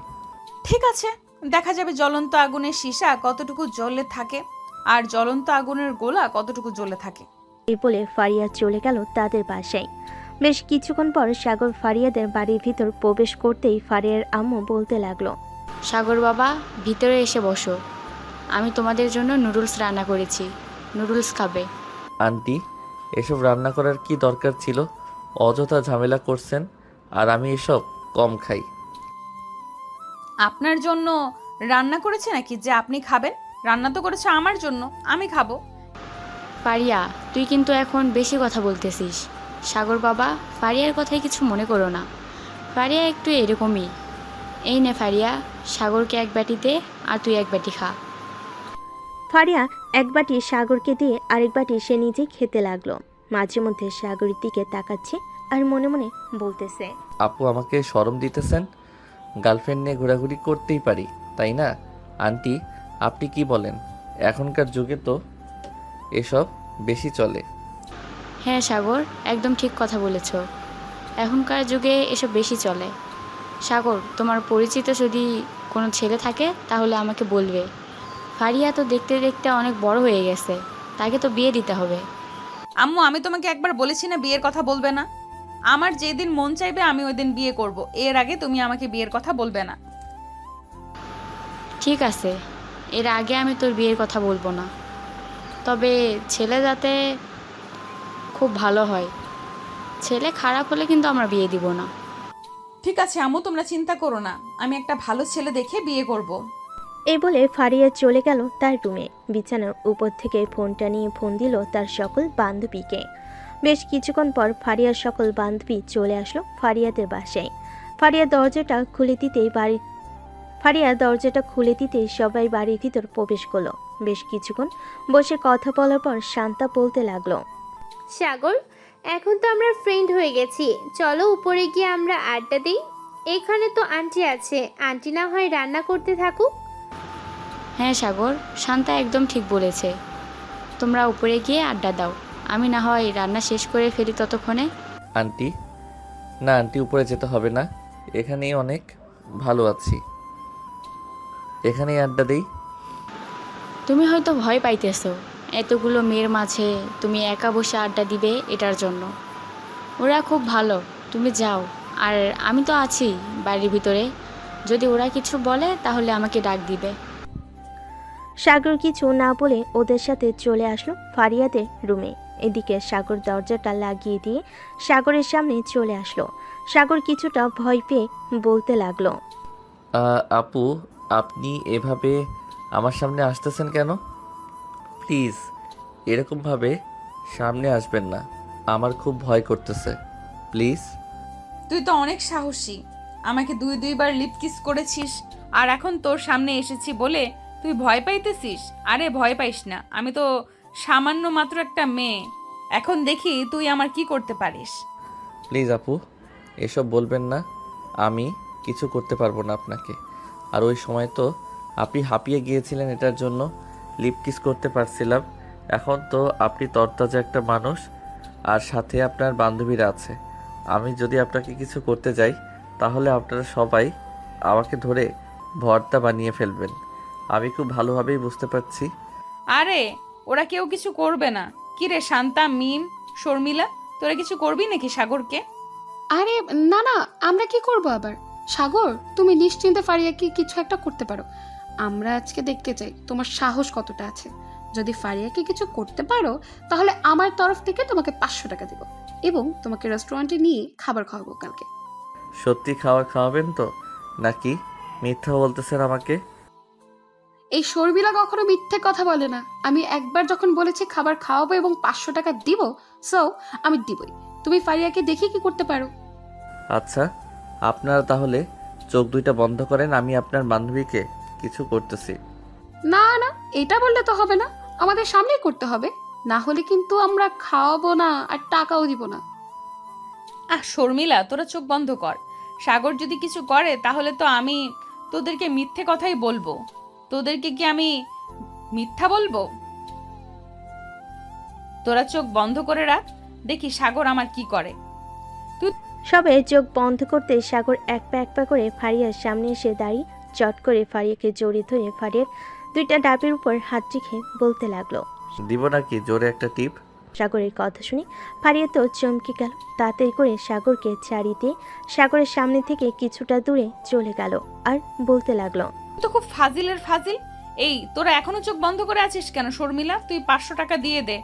Speaker 1: ঠিক আছে, দেখা যাবে জ্বলন্ত আগুনের সীসা কতটুকু জ্বলে থাকে আর জ্বলন্ত আগুনের গোলা কতটুকু জ্বলে থাকে।
Speaker 3: এই বলে ফারিয়া চলে গেল তাদের বাসায়। বেশ কিছুক্ষণ পর সাগর ফারিয়াদের বাড়ির ভিতর প্রবেশ করতেই ফারিয়ার আম্মু বলতে লাগলো,
Speaker 4: সাগর বাবা, ভিতরে এসে বসো, আমি তোমাদের জন্য নুডলস রান্না করেছি, নুডলস খাবে।
Speaker 2: আন্টি, এসব রান্না করার কি দরকার ছিল? অযথা ঝামেলা করছেন, আর আমি এসব কম খাই।
Speaker 1: আপনার জন্য রান্না করেছে নাকি যে আপনি খাবেন? রান্না তো করেছে আমার জন্য, আমি খাবো।
Speaker 4: ফারিয়া, তুই কিন্তু এখন বেশি কথা বলতেছিস। সাগর বাবা, ফারিয়ার কথায় কিছু মনে করো না, ফারিয়া একটু এরকমই। এই নে ফারিয়া, সাগরকে এক বাটি দে আর তুই এক বাটি খা।
Speaker 3: ফারিয়া এক বাটি সাগরকে দিয়ে আরেক বাটি সে নিজে খেতে লাগলো। মাঝে মধ্যে সাগরের দিকে তাকাচ্ছে আর মনে মনে বলতেছে,
Speaker 2: আপু আমাকে শরম দিতেছেন? গার্লফ্রেন্ড নিয়ে ঘোরাঘুরি করতেই পারি, তাই না? আন্টি, আপনি কি বলেন? এখনকার যুগে তো এসব বেশি চলে।
Speaker 4: হ্যাঁ সাগর, একদম ঠিক কথা বলেছ, এখনকার যুগে এসব বেশি চলে। সাগর, তোমার পরিচিত যদি কোনো ছেলে থাকে তাহলে আমাকে বলবে। ফারিয়া তো দেখতে দেখতে অনেক বড় হয়ে গেছে, তাকে তো বিয়ে দিতে হবে।
Speaker 1: আম্মু, আমি তোমাকে একবার বলেছি না বিয়ের কথা বলবে না? আমার যেদিন মন চাইবে আমি ওই দিন বিয়ে করব, এর আগে তুমি আমাকে বিয়ের কথা বলবে না।
Speaker 4: ঠিক আছে, এর আগে আমি তোর বিয়ের কথা বলবো না, তবে ছেলে যাতে খুব ভালো হয়। ছেলে খারাপ হলে কিন্তু আমরা বিয়ে দিব না।
Speaker 1: ঠিক আছে আম্মু, তোমরা চিন্তা করো না, আমি একটা ভালো ছেলে দেখে বিয়ে করব।
Speaker 3: এই বলে ফারিয়া চলে গেল তার রুমে। বিছানার উপর থেকে ফোনটা নিয়ে ফোন দিল তার সকল বান্ধবীকে। বেশ কিছুক্ষণ পর ফারিয়ার সকল বান্ধবী চলে আসলো ফারিয়াদের বাসায়। ফারিয়া দরজাটা খুলে দিতেই সবাই বাড়ির ভিতর প্রবেশ করলো। বেশ কিছুক্ষণ বসে কথা বলার পর শান্তা বলতে লাগলো,
Speaker 5: সাগর, এখন তো আমরা ফ্রেন্ড হয়ে গেছি, চলো উপরে গিয়ে আমরা আড্ডা দিই। এখানে তো আন্টি আছে, আন্টি না হয় রান্না করতে থাকুক।
Speaker 4: হ্যাঁ সাগর, শান্তা একদম ঠিক বলেছে, তোমরা উপরে গিয়ে আড্ডা দাও, আমি না হয় রান্না শেষ করে ফেলি ততক্ষণে।
Speaker 2: আন্টি, না আন্টি, উপরে যেতে হবে না, এখানেই অনেক ভালো আছি, এখানেই আড্ডা দেই।
Speaker 4: তুমি হয়তো ভয় পাইতেছো, এতগুলো মেয়ের মাঝে তুমি একা বসে আড্ডা দিবে এটার জন্য। ওরা খুব ভালো, তুমি যাও, আর আমি তো আছি বাড়ির ভিতরে, যদি ওরা কিছু বলে তাহলে আমাকে ডাক দিবে।
Speaker 3: সাগর কিছু না বলে ওদের সাথে চলে আসলো ফারিয়াদের রুমে। এদিকে সাগর দরজাটা লাগিয়ে দিয়ে সাগরের সামনে চলে আসলো। সাগর কিছুটা ভয় পেয়ে বলতে লাগলো,
Speaker 2: আপু, আপনি এভাবে আমার সামনে আসতেছেন কেন? প্লিজ এরকমভাবে সামনে আসবেন না, আমার খুব ভয় করতেছে, প্লিজ।
Speaker 1: তুই তো অনেক সাহসী, আমাকে 2-2বার লিপ কিস করেছিস, আর এখন তোর সামনে এসেছি বলে তুই ভয় পাইতেছিস? আরে ভয় পাইস না, আমি তো সামান্য মাত্র একটা মেয়ে, এখন দেখি তুই আমার কি করতে পারিস।
Speaker 2: প্লিজ আপু, এসব বলবেন না, আমি কিছু করতে পারবো না আপনাকে। আর ওই সময় তো আপনি হাঁপিয়ে গিয়েছিলেন, এটার জন্য লিপ কিস করতে পারছিলাম। এখন তো আপনি তরতাজা একটা মানুষ, আর সাথে আপনার বান্ধবীরা আছে। আমি যদি আপনাকে কিছু করতে যাই তাহলে আপনারা সবাই আমাকে ধরে ভর্তা বানিয়ে ফেলবেন। আমি খুব ভালোভাবেই বুঝতে পারছি।
Speaker 1: আরে ওরা কেউ কিছু করবে না। কি রে শান্তা, মিম, শর্মিলা, তোরা কিছু করবি নাকি সাগরকে?
Speaker 11: আরে না না, আমরা কি করব আবার? সাগর, তুমি নিশ্চিন্তে ফারিয়াকে কিছু একটা করতে পারো। আমরা আজকে দেখতে চাই তোমার সাহস কতটা আছে। যদি ফারিয়াকে কিছু করতে পারো তাহলে আমার তরফ থেকে তোমাকে 500 টাকা দেব এবং তোমাকে রেস্টুরেন্টে নিয়ে খাবার খাওয়াবো কালকে।
Speaker 2: সত্যি খাবার খাওয়াবেন তো, নাকি মিথ্যা বলতেছেন আমাকে?
Speaker 11: এই শর্মিলা কখনো মিথ্যে কথা বলে না। আমি একবার যখন বলেছি খাবার খাওয়াবো এবং 500 টাকা দিব, সো আমি দিবই। তুমি ফারিয়াকে দেখে কি করতে পারো।
Speaker 2: আচ্ছা, আপনারা তাহলে চোখ দুইটা বন্ধ করেন, আমি আপনার বান্ধবীকে কিছু করতেছি।
Speaker 11: না না, এটা বললে তো হবে না, আমাদের সামনেই করতে হবে, না হলে কিন্তু আমরা খাওয়াবো না আর টাকাও দিব না।
Speaker 1: শর্মিলা, তোরা চোখ বন্ধ কর। সাগর যদি কিছু করে তাহলে তো আমি তোদেরকে মিথ্যে কথাই বলবো। তোদেরকে কি আমি মিথ্যা বলবো? তোরা চোখ বন্ধ করে রাখ, দেখি সাগর আমার কি করে।
Speaker 3: সবে চোখ বন্ধ করতে সাগর এক পা করে ফারিয়ার সামনে এসে দাঁড়িয়ে চট করে ফারিয়াকে জড়িয়ে ধরে ফারিয়ার 2টা ডাবের উপর হাত রেখে বলতে লাগলো,
Speaker 2: দিব নাকি জোরে একটা টিপ?
Speaker 3: সাগরের কথা শুনে ফারিয়া তো চমকে গেল। তাড়াতাড়ি করে সাগরকে ছাড়িয়ে দিয়ে সাগরের সামনে থেকে কিছুটা দূরে চলে গেল আর বলতে লাগলো,
Speaker 1: তো খুব ফাজিলের ফাজিল। এই তোরা এখনো চোখ বন্ধ করে আছিস কেন? শর্মিলা, তুই 500 টাকা দিয়ে দে,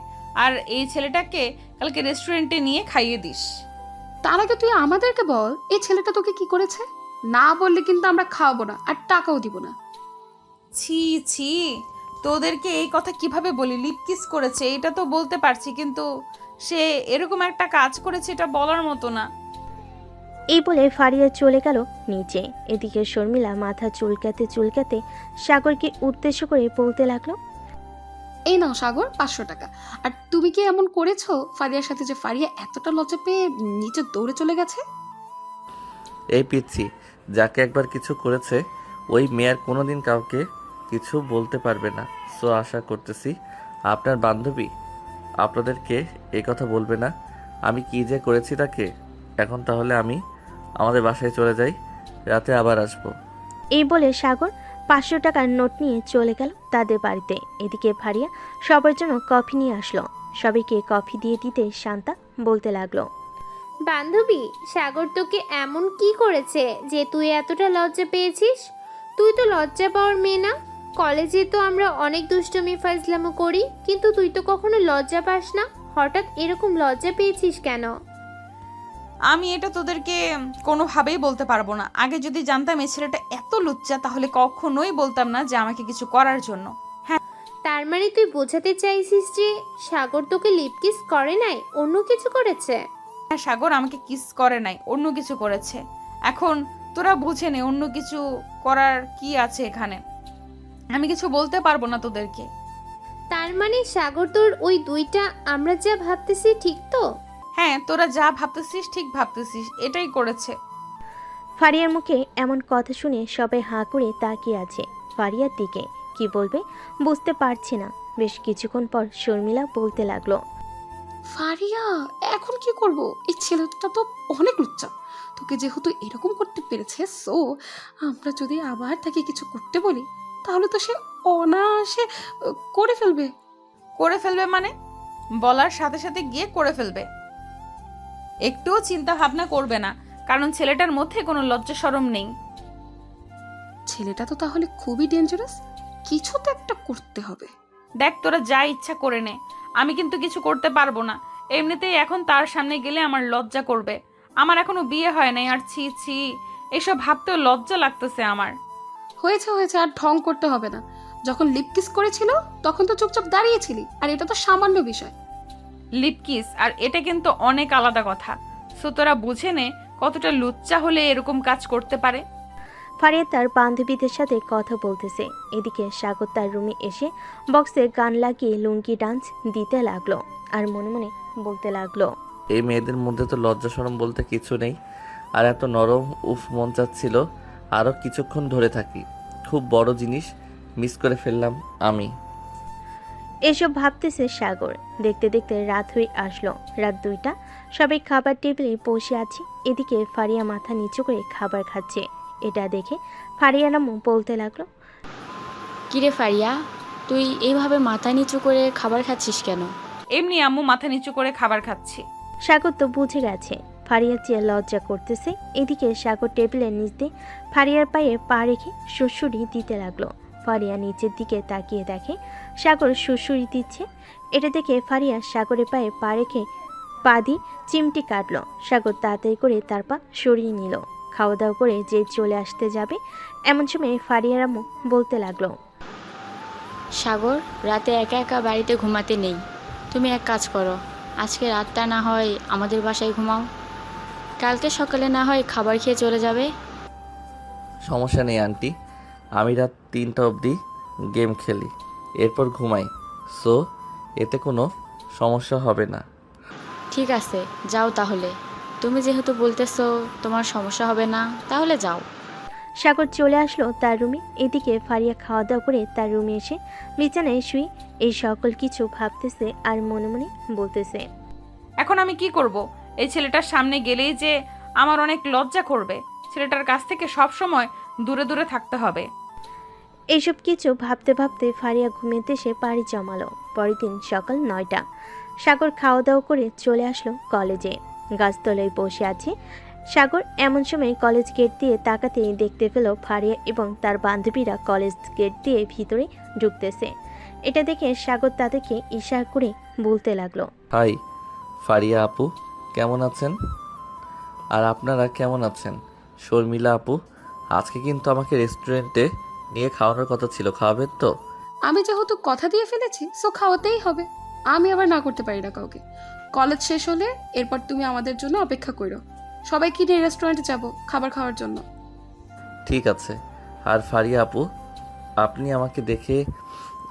Speaker 1: আর এই ছেলেটাকে কালকে রেস্টুরেন্টে নিয়ে খাইয়ে দিস।
Speaker 11: তার আগে তুই আমাদেরকে বল, এই ছেলেটা তোকে কি করেছে? না বললে কিন্তু আমরা খাওয়াবো না আর টাকাও দিব না।
Speaker 1: ছি ছি, তোদেরকে এই কথা কিভাবে বলি? লিপ কিস করেছে এটা তো বলতে পারছি, কিন্তু সে এরকম একটা কাজ করেছে এটা বলার মতো না।
Speaker 3: এই বলে ফারিয়া চলে গেল নিচে। এদিকে শর্মিলা মাথা চুলকাতে চুলকাতে সাগরকে উদ্দেশ্য করে বলতে লাগলো,
Speaker 11: এই নাও সাগর, 500 টাকা। আর তুমি কি এমন করেছো ফারিয়ার সাথে যে ফারিয়া এতটা লজ্জা পেয়ে নিচে দৌড়ে চলে গেছে?
Speaker 2: এই পিচ্ছি, যাকে একবার কিছু করেছে ওই মেয়ের কোনোদিন কাউকে কিছু বলতে পারবে না। সো আশা করতেছি আপনার বান্ধবী আপনাদেরকে এই কথা বলবে না আমি কি যে করেছি তাকে। এখন তাহলে আমি আমাদের বাসায় চলে যাই, রাতে আবার আসবো।
Speaker 3: এই বলে সাগর 500 টাকার নোট নিয়ে চলে গেল তাদের বাড়িতে। এদিকে ফারিয়া সবার জন্য কফি নিয়ে আসলো। সবাইকে কফি দিয়ে দিতে শান্তা বলতে লাগলো,
Speaker 5: বান্ধবী, সাগর তোকে এমন কি করেছে যে তুই এতটা লজ্জা পেয়েছিস? তুই তো লজ্জা পাওয়ার মেয়ে না। কলেজে তো আমরা অনেক দুষ্টুমি ফাজলামো করি, কিন্তু তুই তো কখনো লজ্জা পাস না। হঠাৎ এরকম লজ্জা পেয়েছিস কেন?
Speaker 1: আমি এটা তোদেরকে কোনোভাবেই বলতে পারবো না। আগে যদি জানতাম এই ছেলেটা এত লুচ্চা তাহলে কখনোই বলতাম না যে আমাকে কিছু করার জন্য।
Speaker 5: তার মানে তুই বোঝাতে চাইছিস যে সাগর তোকে লিপ কিস করে নাই, অন্য কিছু করেছে?
Speaker 1: হ্যাঁ, সাগর আমাকে কিস করে নাই, অন্য কিছু করেছে। এখন তোরা বুঝে নে অন্য কিছু করার কি আছে এখানে। আমি কিছু বলতে পারবো না তোদেরকে।
Speaker 5: তার মানে সাগর তোর ওই 2টা আমরা যা ভাবতেছি ঠিক তো?
Speaker 1: হ্যাঁ, তোরা যা ভাবতেছিস ঠিক ভাবতেছিস, এটাই করেছে।
Speaker 3: ফারিয়ার মুখে এমন কথা শুনে সবাই হাঁ করে তাকিয়ে আছে ফারিয়ার দিকে। কি বলবে বুঝতে পারছে না। বেশ কিছুক্ষণ পর শর্মিলা বলতে লাগলো,
Speaker 11: ফারিয়া, এখন কি করব? এই ছেলেটা তো অনেক লুচ্চা। তোকে যেহেতু এরকম করতে পেরেছে, সো আমরা যদি আবার তাকে কিছু করতে বলি তাহলে তো সে অনায়াসে করে ফেলবে।
Speaker 1: করে ফেলবে মানে? বলার সাথে সাথে গিয়ে করে ফেলবে। একটুও চিন্তা ভাবনা করবে না, কারণ ছেলেটার মধ্যে কোনো লজ্জা শরম নেই।
Speaker 11: ছেলেটা তো তাহলে খুবই ডেঞ্জারাস, কিছু তো একটা করতে হবে।
Speaker 1: দেখ তোরা যা ইচ্ছা করে নে, আমি কিন্তু কিছু করতে পারবো না। এমনিতেই এখন তার সামনে গেলে আমার লজ্জা করবে। আমার এখনো বিয়ে হয় নাই, আর ছি ছি, এসব ভাবতেও লজ্জা লাগতেছে আমার।
Speaker 11: হয়েছে হয়েছে, আর ঢং করতে হবে না। যখন লিপ কিস করেছিল তখন তো চুপচাপ দাঁড়িয়েছিলি, আর এটা তো সামান্য বিষয়।
Speaker 1: লিপকিস আর এটা কিন্তু অনেক আলাদা কথা। সো তোরা বুঝে নে কতটা লুচ্চা হলে এরকম কাজ করতে পারে।
Speaker 3: ফারিয়া তার বান্ধবীদের সাথে কথা বলতেছে, এদিকে সাগর তার রুমে এসে বক্সে গান লাগিয়ে লুঙ্গি ডান্স দিতে লাগলো আর মনে মনে বলতে লাগলো,
Speaker 2: এই মেয়েদের মধ্যে তো লজ্জা শরম বলতে কিছু নেই। আর এত নরম, উফ, মন চাচ্ছিল আরও কিছুক্ষণ ধরে থাকি। খুব বড় জিনিস মিস করে ফেললাম আমি।
Speaker 3: এসব ভাবতেছে সাগর। দেখতে দেখতে রাত হয়ে আসলো, রাত 2টা। সবাই খাবার টেবিলে বসে আছে। এদিকে ফারিয়া মাথা নিচু করে খাবার খাচ্ছে। এটা দেখে ফারিয়া নামও বলতে লাগলো,
Speaker 4: কিরে ফারিয়া, তুই এইভাবে মাথা নিচু করে খাবার খাচ্ছিস কেন?
Speaker 1: এমনি আম্মু মাথা নিচু করে খাবার খাচ্ছি।
Speaker 3: সাগর তো বুঝে গেছে ফারিয়া চেয়ে লজ্জা করতেছে। এদিকে সাগর টেবিলের নিচ দিয়ে ফারিয়ার পায়ে পা রেখে সুড়সুড়ি দিতে লাগলো। ফারিয়া নিচের দিকে তাকিয়ে দেখে সাগর সুড়সুড়ি দিচ্ছে। এটা দেখে ফারিয়া সাগরের পায়ে পা রেখে পা দিয়ে চিমটি কাটলো। সাগর তাড়াতাড়ি করে তার পা সরিয়ে নিল। খাওয়া দাওয়া করে যে চলে আসতে যাবে, এমন সময় ফারিয়ার আম্মু বলতে লাগলো,
Speaker 4: সাগর, রাতে একা একা বাড়িতে ঘুমাতে নেই। তুমি এক কাজ করো, আজকে রাতটা না হয় আমাদের বাসায় ঘুমাও, কালকে সকালে না হয় খাবার খেয়ে চলে যাবে।
Speaker 2: সমস্যা নেই আন্টি, আমি রাত 3টা অবধি গেম খেলি, এরপর ঘুমাই। সো এতে কোনো সমস্যা হবে না।
Speaker 4: ঠিক আছে, যাও তাহলে। তুমি যেহেতু বলতেছো তোমার সমস্যা হবে না, তাহলে যাও।
Speaker 3: সাগর চলে আসলো তার রুমে। এদিকে ফারিয়া খাওয়া দাওয়া করে তার রুমে এসে বিছানায় শুয়ে এই সকল কিছু ভাবতেছে আর মনে মনে বলতেছে,
Speaker 1: এখন আমি কি করব? এই ছেলেটার সামনে গেলেই যে আমার অনেক লজ্জা করবে। ছেলেটার কাছ থেকে সব সময় দূরে দূরে থাকতে হবে।
Speaker 3: এইসব কিছু ভাবতে ভাবতে ফারিয়া ঘুমেতে এসে পাড়ি জমালো। পরের দিন সকাল 9টা। সাগর খাওয়া দাওয়া করে চলে আসলো কলেজে। গাছতলায় বসে আছে সাগর। এমন সময় কলেজ গেট দিয়ে তাকাতেই দেখতে পেল ফারিয়া এবং তার বান্ধবীরা কলেজ গেট দিয়ে ভিতরে ঢুকতেছে। এটা দেখে সাগর তাদেরকে ইশারা করে বলতে লাগলো,
Speaker 2: হাই ফারিয়া আপু, কেমন আছেন? আর আপনারা কেমন আছেন? শর্মিলা আপু, আজকে কিন্তু আমাকে রেস্টুরেন্টে নিয়ে খাওয়ানোর কথা ছিল, খাওয়াবেন তো?
Speaker 11: আমি যেহেতু কথা দিয়ে ফেলেছি, সো খাওয়াতেই হবে। আমি আবার না করতে পারি না কাউকে। কলেজ শেষ হলে এরপর তুমি আমাদের জন্য অপেক্ষা করো। সবাইকে নিয়ে রেস্টুরেন্টে যাব খাবার খাওয়ার জন্য।
Speaker 2: ঠিক আছে। আর ফারিয়া আপু, আপনি আমাকে দেখে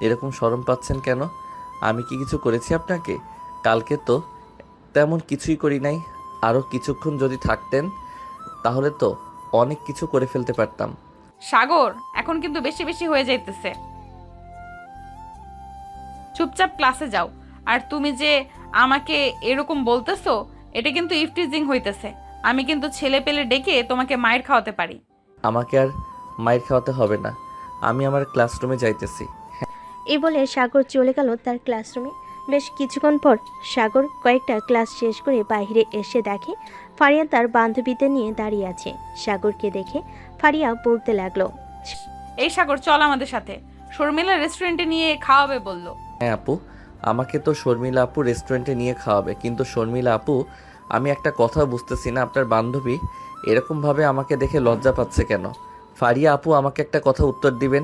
Speaker 2: এরকম শরম পাচ্ছেন কেন? আমি কি কিছু করেছি আপনাকে? কালকে তো তেমন কিছুই করি নাই। আরও কিছুক্ষণ যদি থাকতেন তাহলে তো অনেক কিছু করে ফেলতে পারতাম।
Speaker 1: সাগর, এখন কিন্তু বেশি বেশি হয়ে যাইতেছে। চুপচাপ ক্লাসে যাও। আর তুমি যে আমাকে এরকম বলতেছো, এটা কিন্তু ইফটিজিং হইতেছে। আমি কিন্তু ছেলে পেলে ডেকে তোমাকে মায়ের খাওয়াতে পারি।
Speaker 2: আমাকে আর মাইর খাওয়াতে হবে না, আমি আমার ক্লাসরুমে যাইতেছি।
Speaker 3: এই বলে সাগর চলে গেল তার ক্লাসরুমে। বেশ কিছুক্ষণ পর সাগর কয়েকটা ক্লাস শেষ করে বাইরে এসে দেখে ফারিয়া তার বান্ধবীদের নিয়ে দাঁড়িয়ে আছে। সাগরকে দেখে ফারিয়া বলতে লাগলো,
Speaker 1: এই সাগর, চল আমাদের সাথে। শর্মিলা রেস্টুরেন্টে নিয়ে খাওয়াবে বললো।
Speaker 2: হ্যাঁ আপু, আমাকে তো শর্মিলা আপু রেস্টুরেন্টে নিয়ে খাওয়াবে, কিন্তু শর্মিলা আপু, আমি একটা কথা বুঝতেছি না, আপনার বান্ধবী এরকমভাবে আমাকে দেখে লজ্জা পাচ্ছে কেন? ফারিয়া আপু, আমাকে একটা কথা উত্তর দিবেন,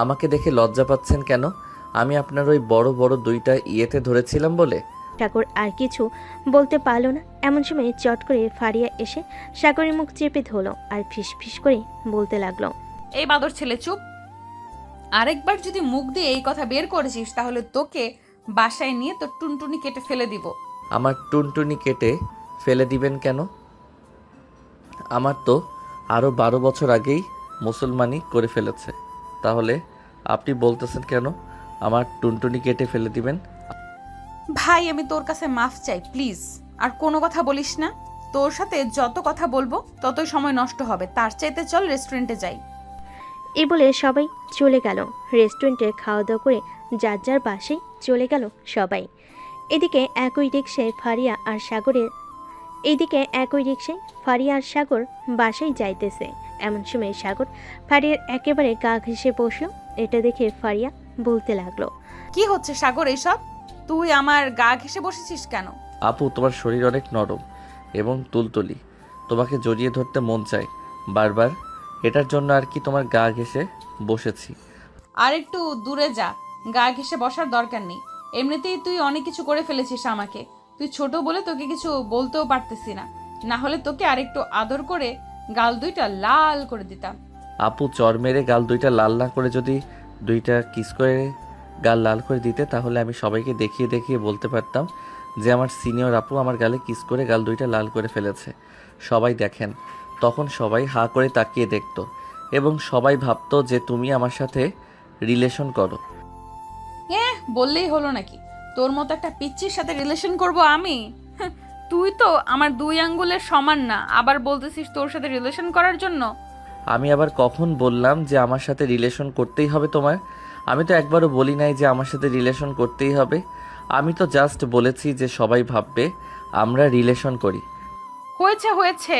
Speaker 2: আমাকে দেখে লজ্জা পাচ্ছেন কেন? আমি আপনার ওই বড় বড় 2টা ইয়েতে ধরেছিলাম বলে?
Speaker 3: সাগর আর কিছু বলতে পারল না। এমন সময় চট করে ফারিয়া এসে সাগরের মুখ চেপে ধরল আর ফিস ফিস করে বলতে লাগলো,
Speaker 1: এই বাদর ছেলে, চুপ। আরেকবার যদি মুখ দিয়ে এই কথা বের করেছিস তাহলে তোকে বাসায় নিয়ে তোর টুনটুনি কেটে ফেলে দিব।
Speaker 2: আমার টুনটুনি কেটে ফেলে দিবেন কেন? আমার তো আরও 12 বছর আগেই মুসলমানি করে ফেলেছে, তাহলে আপনি বলতেছেন কেন আমার টুনটুনি কেটে ফেলে দিবেন?
Speaker 1: ভাই, আমি তোর কাছে মাফ চাই, প্লিজ। আর কোনো কথা বলিস না। তোর সাথে যত কথা বলবো ততই সময় নষ্ট হবে। তার চাইতে চল রেস্টুরেন্টে যাই।
Speaker 3: এই বলে সবাই চলে গেল রেস্টুরেন্টে। খাওয়া দাওয়া করে যার যার বাসায় চলে গেল সবাই। এদিকে একই রিক্সায় ফারিয়া আর সাগরের এইদিকে একই রিকশায় ফারিয়া আর সাগর বাসায় যাইতেছে। এমন সময় সাগর ফারিয়ার একেবারে গা ঘেঁষে বসলো। এটা দেখে ফারিয়া বলতে লাগলো,
Speaker 1: কি হচ্ছে সাগর এইসব? তুই আমার গা ঘেঁষে বসেছিস কেন?
Speaker 2: আপু, তোমার শরীর অনেক নরম এবং তুলতুলি, তোমাকে জড়িয়ে ধরতে মন চায় বারবার, এটার জন্য আর কি তোমার গা ঘেঁষে বসেছি।
Speaker 1: আর একটু দূরে যা, গা ঘেঁষে বসার দরকার নেই। এমনিতেই তুই অনেক কিছু করে ফেলেছিস আমাকে। তুই ছোট বলে তোকে কিছু বলতেও পারতেছি না, না হলে তোকে আরেকটু আদর করে গাল দুইটা লাল করে দিতাম।
Speaker 2: আপু, চর মেরে গাল দুইটা লাল না করে যদি দুইটা কিস করে গাল লাল করে দিতে, তাহলে আমি সবাইকে দেখিয়ে দেখিয়ে বলতে পারতাম যে আমার সিনিয়র আপু আমার গালে কিস করে গাল দুইটা লাল করে ফেলেছে। সবাই দেখেন, তখন সবাই হাঁ করে তাকিয়ে দেখতো এবং সবাই ভাবতো যে তুমি আমার সাথে রিলেশন করো।
Speaker 1: বললেই হলো নাকি? তোর মতো একটা পিচ্চির সাথে রিলেশন করব আমি? তুই তো আমার 2 আঙ্গুলের সমান না, আবার বলতেছিস তোর সাথে রিলেশন করার জন্য?
Speaker 2: আমি আবার কখন বললাম যে আমার সাথে রিলেশন করতেই হবে তোমার? আমি তো একবারও বলি নাই যে আমার সাথে রিলেশন করতেই হবে। আমি তো জাস্ট বলেছি যে সবাই ভাববে আমরা রিলেশন করি।
Speaker 1: হয়েছে হয়েছে,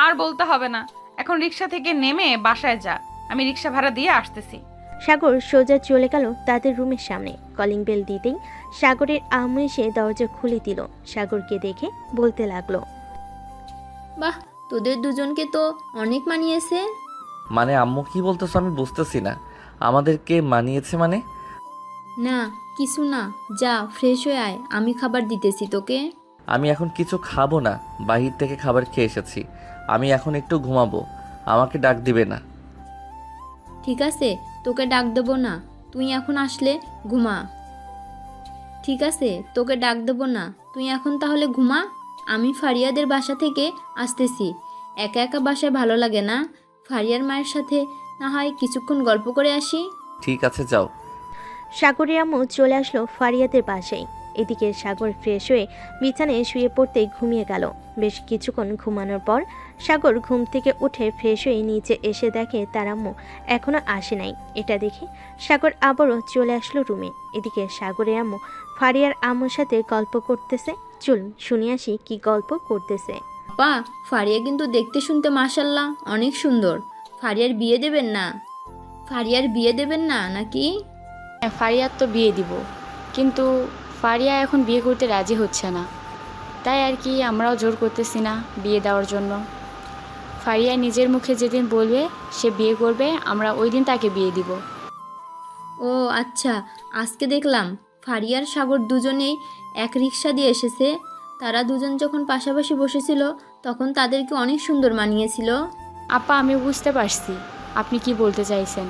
Speaker 1: আর বলতে হবে না। এখন রিক্সা থেকে নেমে বাসায় যা, আমি রিক্সা ভাড়া দিয়ে আসতেছি।
Speaker 3: সাগর সোজা চলে গেল তাদের রুমের সামনে। কলিং বেল দিতেই সাগরের আম্মু এসে দরজা খুলে দিল। সাগরকে দেখে বলতে লাগলো,
Speaker 6: বাহ, তোদের দুজনকে তো অনেক মানিয়েছে।
Speaker 2: মানে আম্মু কি বলতেছো আমি বুঝতেছি না। আমাদেরকে মানিয়েছে মানে?
Speaker 6: না কিছু না, যা ফ্রেশ হয়ে আয়, আমি খাবার দিতেছি তোকে।
Speaker 2: আমি এখন কিছু খাবো না, বাহির থেকে খাবার খেয়ে এসেছি। আমি এখন একটু ঘুমাবো, আমাকে ডাক দিবে না।
Speaker 6: ঠিক আছে, তোকে ডাক দেবো না, তুই এখন আসলে ঘুমা। ঠিক আছে, তোকে ডাক দেবো না, তুই এখন তাহলে ঘুমা। আমি ফারিয়াদের বাসা থেকে আসতেছি। একা একা বাসায় ভালো লাগে না, ফারিয়ার মায়ের সাথে না হয় কিছুক্ষণ গল্প করে আসি।
Speaker 2: ঠিক আছে, যাও।
Speaker 3: সাগরের আম্মু চলে আসলো ফারিয়াদের বাসায়। এদিকে সাগর ফ্রেশ হয়ে বিছানায় শুয়ে পড়তেই ঘুমিয়ে গেল। বেশ কিছুক্ষণ ঘুমানোর পর সাগর ঘুম থেকে উঠে ফ্রেশ হয়ে নিচে এসে দেখে তার আম্মু এখনো আসে নাই। এটা দেখে সাগর আবারও চলে আসলো রুমে। এদিকে সাগরের আম্মু ফারিয়ার আম্মুর সাথে গল্প করতেছে। চল শুনে আসি কি গল্প করতেছে।
Speaker 6: পা, ফারিয়া কিন্তু দেখতে শুনতে মাশাল্লাহ অনেক সুন্দর। ফারিয়ার বিয়ে দেবেন না? ফারিয়ার বিয়ে দেবেন না নাকি?
Speaker 4: হ্যাঁ, ফারিয়ার তো বিয়ে দিব, কিন্তু ফারিয়া এখন বিয়ে করতে রাজি হচ্ছে না, তাই আর কি আমরাও জোর করতেছি না বিয়ে দেওয়ার জন্য। ফারিয়া নিজের মুখে যেদিন বলবে সে বিয়ে করবে, আমরা ওই দিন তাকে বিয়ে দিব।
Speaker 6: ও আচ্ছা, আজকে দেখলাম ফারিয়ার সাগর দুজনেই এক রিক্সা দিয়ে এসেছে। তারা দুজন যখন পাশাপাশি বসেছিল তখন তাদেরকে অনেক সুন্দর মানিয়েছিল।
Speaker 4: আপা, আমি বুঝতে পারছি আপনি কি বলতে চাইছেন।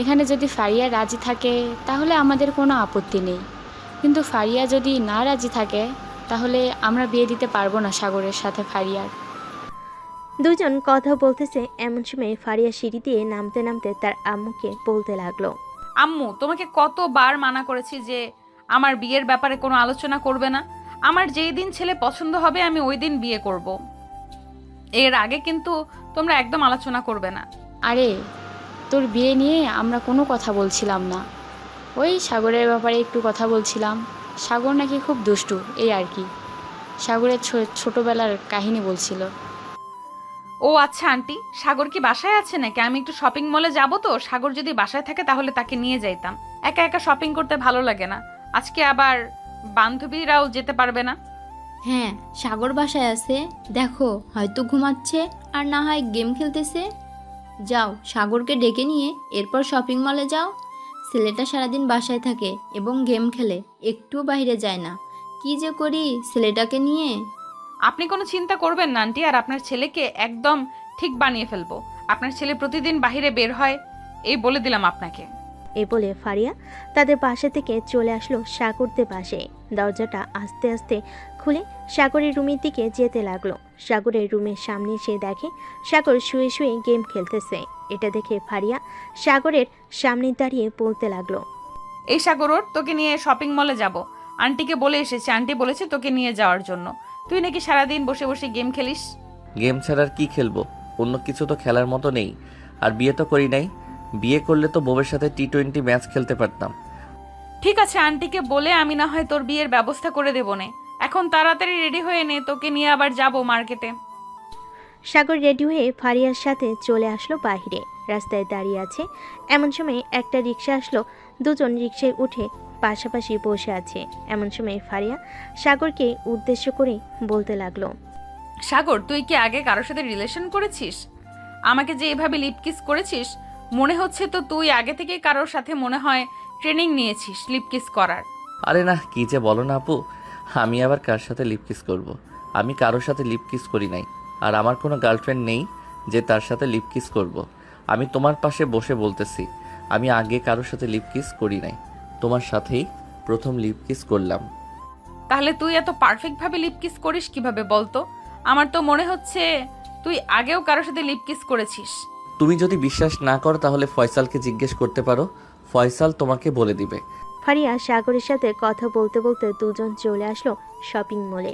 Speaker 4: এখানে যদি ফারিয়া রাজি থাকে তাহলে আমাদের কোনো আপত্তি নেই, কিন্তু ফারিয়া যদি না রাজি থাকে তাহলে আমরা বিয়ে দিতে পারবো না সাগরের সাথে ফারিয়ার।
Speaker 3: দুজন কথা বলতেছে এমন সময় ফারিয়া সিঁড়ি দিয়ে নামতে নামতে তার আম্মুকে বলতে লাগলো,
Speaker 1: আম্মু, তোমাকে কতবার মানা করেছি যে আমার বিয়ের ব্যাপারে কোনো আলোচনা করবে না। আমার যেই দিন ছেলে পছন্দ হবে আমি ওই দিন বিয়ে করব। এর আগে কিন্তু তোমরা একদম আলোচনা করবে না।
Speaker 4: আরে, তোর বিয়ে নিয়ে আমরা কোনো কথা বলছিলাম না, ওই সাগরের ব্যাপারে একটু কথা বলছিলাম। সাগর নাকি খুব দুষ্টু, এই আর কি। সাগরের ছোটবেলার কাহিনী বলছিল।
Speaker 1: ও আচ্ছা আন্টি, সাগর কি বাসায় আছে নাকি? আমি একটু শপিং মলে যাব তো, সাগর যদি বাসায় থাকে তাহলে তাকে নিয়ে যাইতাম। একা একা শপিং করতে ভালো লাগে না। আজকে আবার বান্ধবীরাও যেতে পারবে না।
Speaker 6: হ্যাঁ, সাগর বাসায় আছে, দেখো হয়তো ঘুমাচ্ছে আর না হয় গেম খেলতেছে। যাও, সাগরকে ডেকে নিয়ে এরপর শপিং মলে যাও। ছেলেটা সারাদিন বাসায় থাকে এবং গেম খেলে, একটুও বাইরে যায় না। কি যে করি ছেলেটাকে নিয়ে।
Speaker 1: আপনি কোনো চিন্তা করবেন না আন্টি, আর আপনার ছেলেকে একদম ঠিক বানিয়ে ফেলবো। আপনার ছেলে প্রতিদিন বাইরে বের হয়, এই বলে দিলাম আপনাকে।
Speaker 3: এই বলে ফারিয়া তাদের পাশে থেকে চলে আসলো সাগরদের পাশে। দরজাটা আস্তে আস্তে খুলে সাগরের রুমের দিকে যেতে লাগলো। সাগরের রুমের সামনে এসে দেখে সাগর শুয়ে শুয়ে গেম খেলতেছে। এটা দেখে ফারিয়া সাগরের সামনে দাঁড়িয়ে বলতে লাগলো,
Speaker 1: এই সাগর, ওর তোকে নিয়ে শপিং মলে যাব। আন্টিকে বলে এসেছি, আন্টি বলেছে তোকে নিয়ে যাওয়ার জন্য। তুই নাকি সারাদিন বসে বসে গেম খেলিস।
Speaker 2: গেম ছাড়ার কি খেলবো? অন্য কিছু তো খেলার মতো নেই। আর বিয়ে তো করি নাই। বিয়ে করলে তো বউয়ের সাথে T20 ম্যাচ খেলতে পারতাম।
Speaker 1: ঠিক আছে, আন্টিকে বলে আমি না হয় তোর বিয়ের ব্যবস্থা করে দেবো নে। এখন তাড়াতাড়ি রেডি হয়ে নে, তোকে নিয়ে আবার যাব মার্কেটে।
Speaker 3: সাগর রেডি হয়ে ফারিয়ার সাথে চলে আসলো বাইরে। রাস্তায় দাঁড়িয়ে আছে, এমন সময় একটা রিক্সা আসলো। দুজন রিক্সায় উঠে পাশাপাশি বসে আছে। এমন সময় ফারিয়া সাগরকে উদ্দেশ্য করে বলতে লাগলো,
Speaker 1: সাগর, তুই কি আগে কারোর সাথে রিলেশন করেছিস? আমাকে যে এভাবে লিপ কিস করেছিস, মনে হচ্ছে তো তুই আগে থেকে কারোর সাথে মনে হয় ট্রেনিং নিয়েছিস লিপ কিস করার।
Speaker 2: আরে না, কি যে বলো না আপু, আমি আবার কার সাথে লিপ কিস করব? আমি কারোর সাথে লিপ কিস করি নাই। আর আমার কোনো গার্লফ্রেন্ড নেই যে তার সাথে লিপ কিস করব। আমি তোমার পাশে বসে বলতেছি, আমি আগে কারোর সাথে লিপ কিস করি নাই, তোমার সাথেই প্রথম লিপ কিস করলাম।
Speaker 1: তাহলে তুই এত পারফেক্টভাবে লিপ কিস করিস কিভাবে বলতো? আমার তো মনে হচ্ছে তুই আগেও কারোর সাথে লিপ কিস করেছিস।
Speaker 2: তুমি যদি বিশ্বাস না করো তাহলে ফয়সালকে জিজ্ঞেস করতে পারো, ফয়সাল তোমাকে বলে দিবে।
Speaker 3: ফারিয়া সাগরের সাথে কথা বলতে বলতে দুজন চলে আসলো শপিং মলে।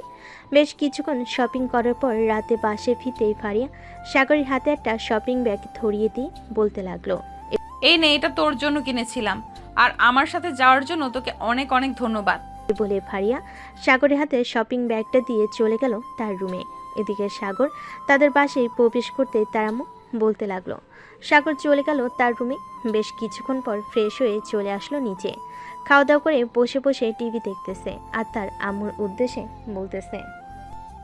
Speaker 3: বেশ কিছুক্ষণ শপিং করার পর রাতে বাসে ফিরতেই ফারিয়া সাগরের হাতে একটা শপিং ব্যাগ ধরিয়ে দিয়ে বলতে লাগলো,
Speaker 1: এই নে, এটা তোর জন্য কিনেছিলাম, আর আমার সাথে যাওয়ার জন্য তোকে অনেক অনেক ধন্যবাদ।
Speaker 3: বলে ফারিয়া সাগরের হাতে শপিং ব্যাগটা দিয়ে চলে গেল তার রুমে। এদিকে সাগর তাদের বাসায় প্রবেশ করতে তার আম্মু বলতে লাগলো। সাগর চলে গেল তার রুমে। বেশ কিছুক্ষণ পর ফ্রেশ হয়ে চলে আসলো নিচে। খাওয়া দাওয়া করে বসে বসে টিভি দেখতেছে আর তার আম্মুর উদ্দেশ্যে বলতেছে,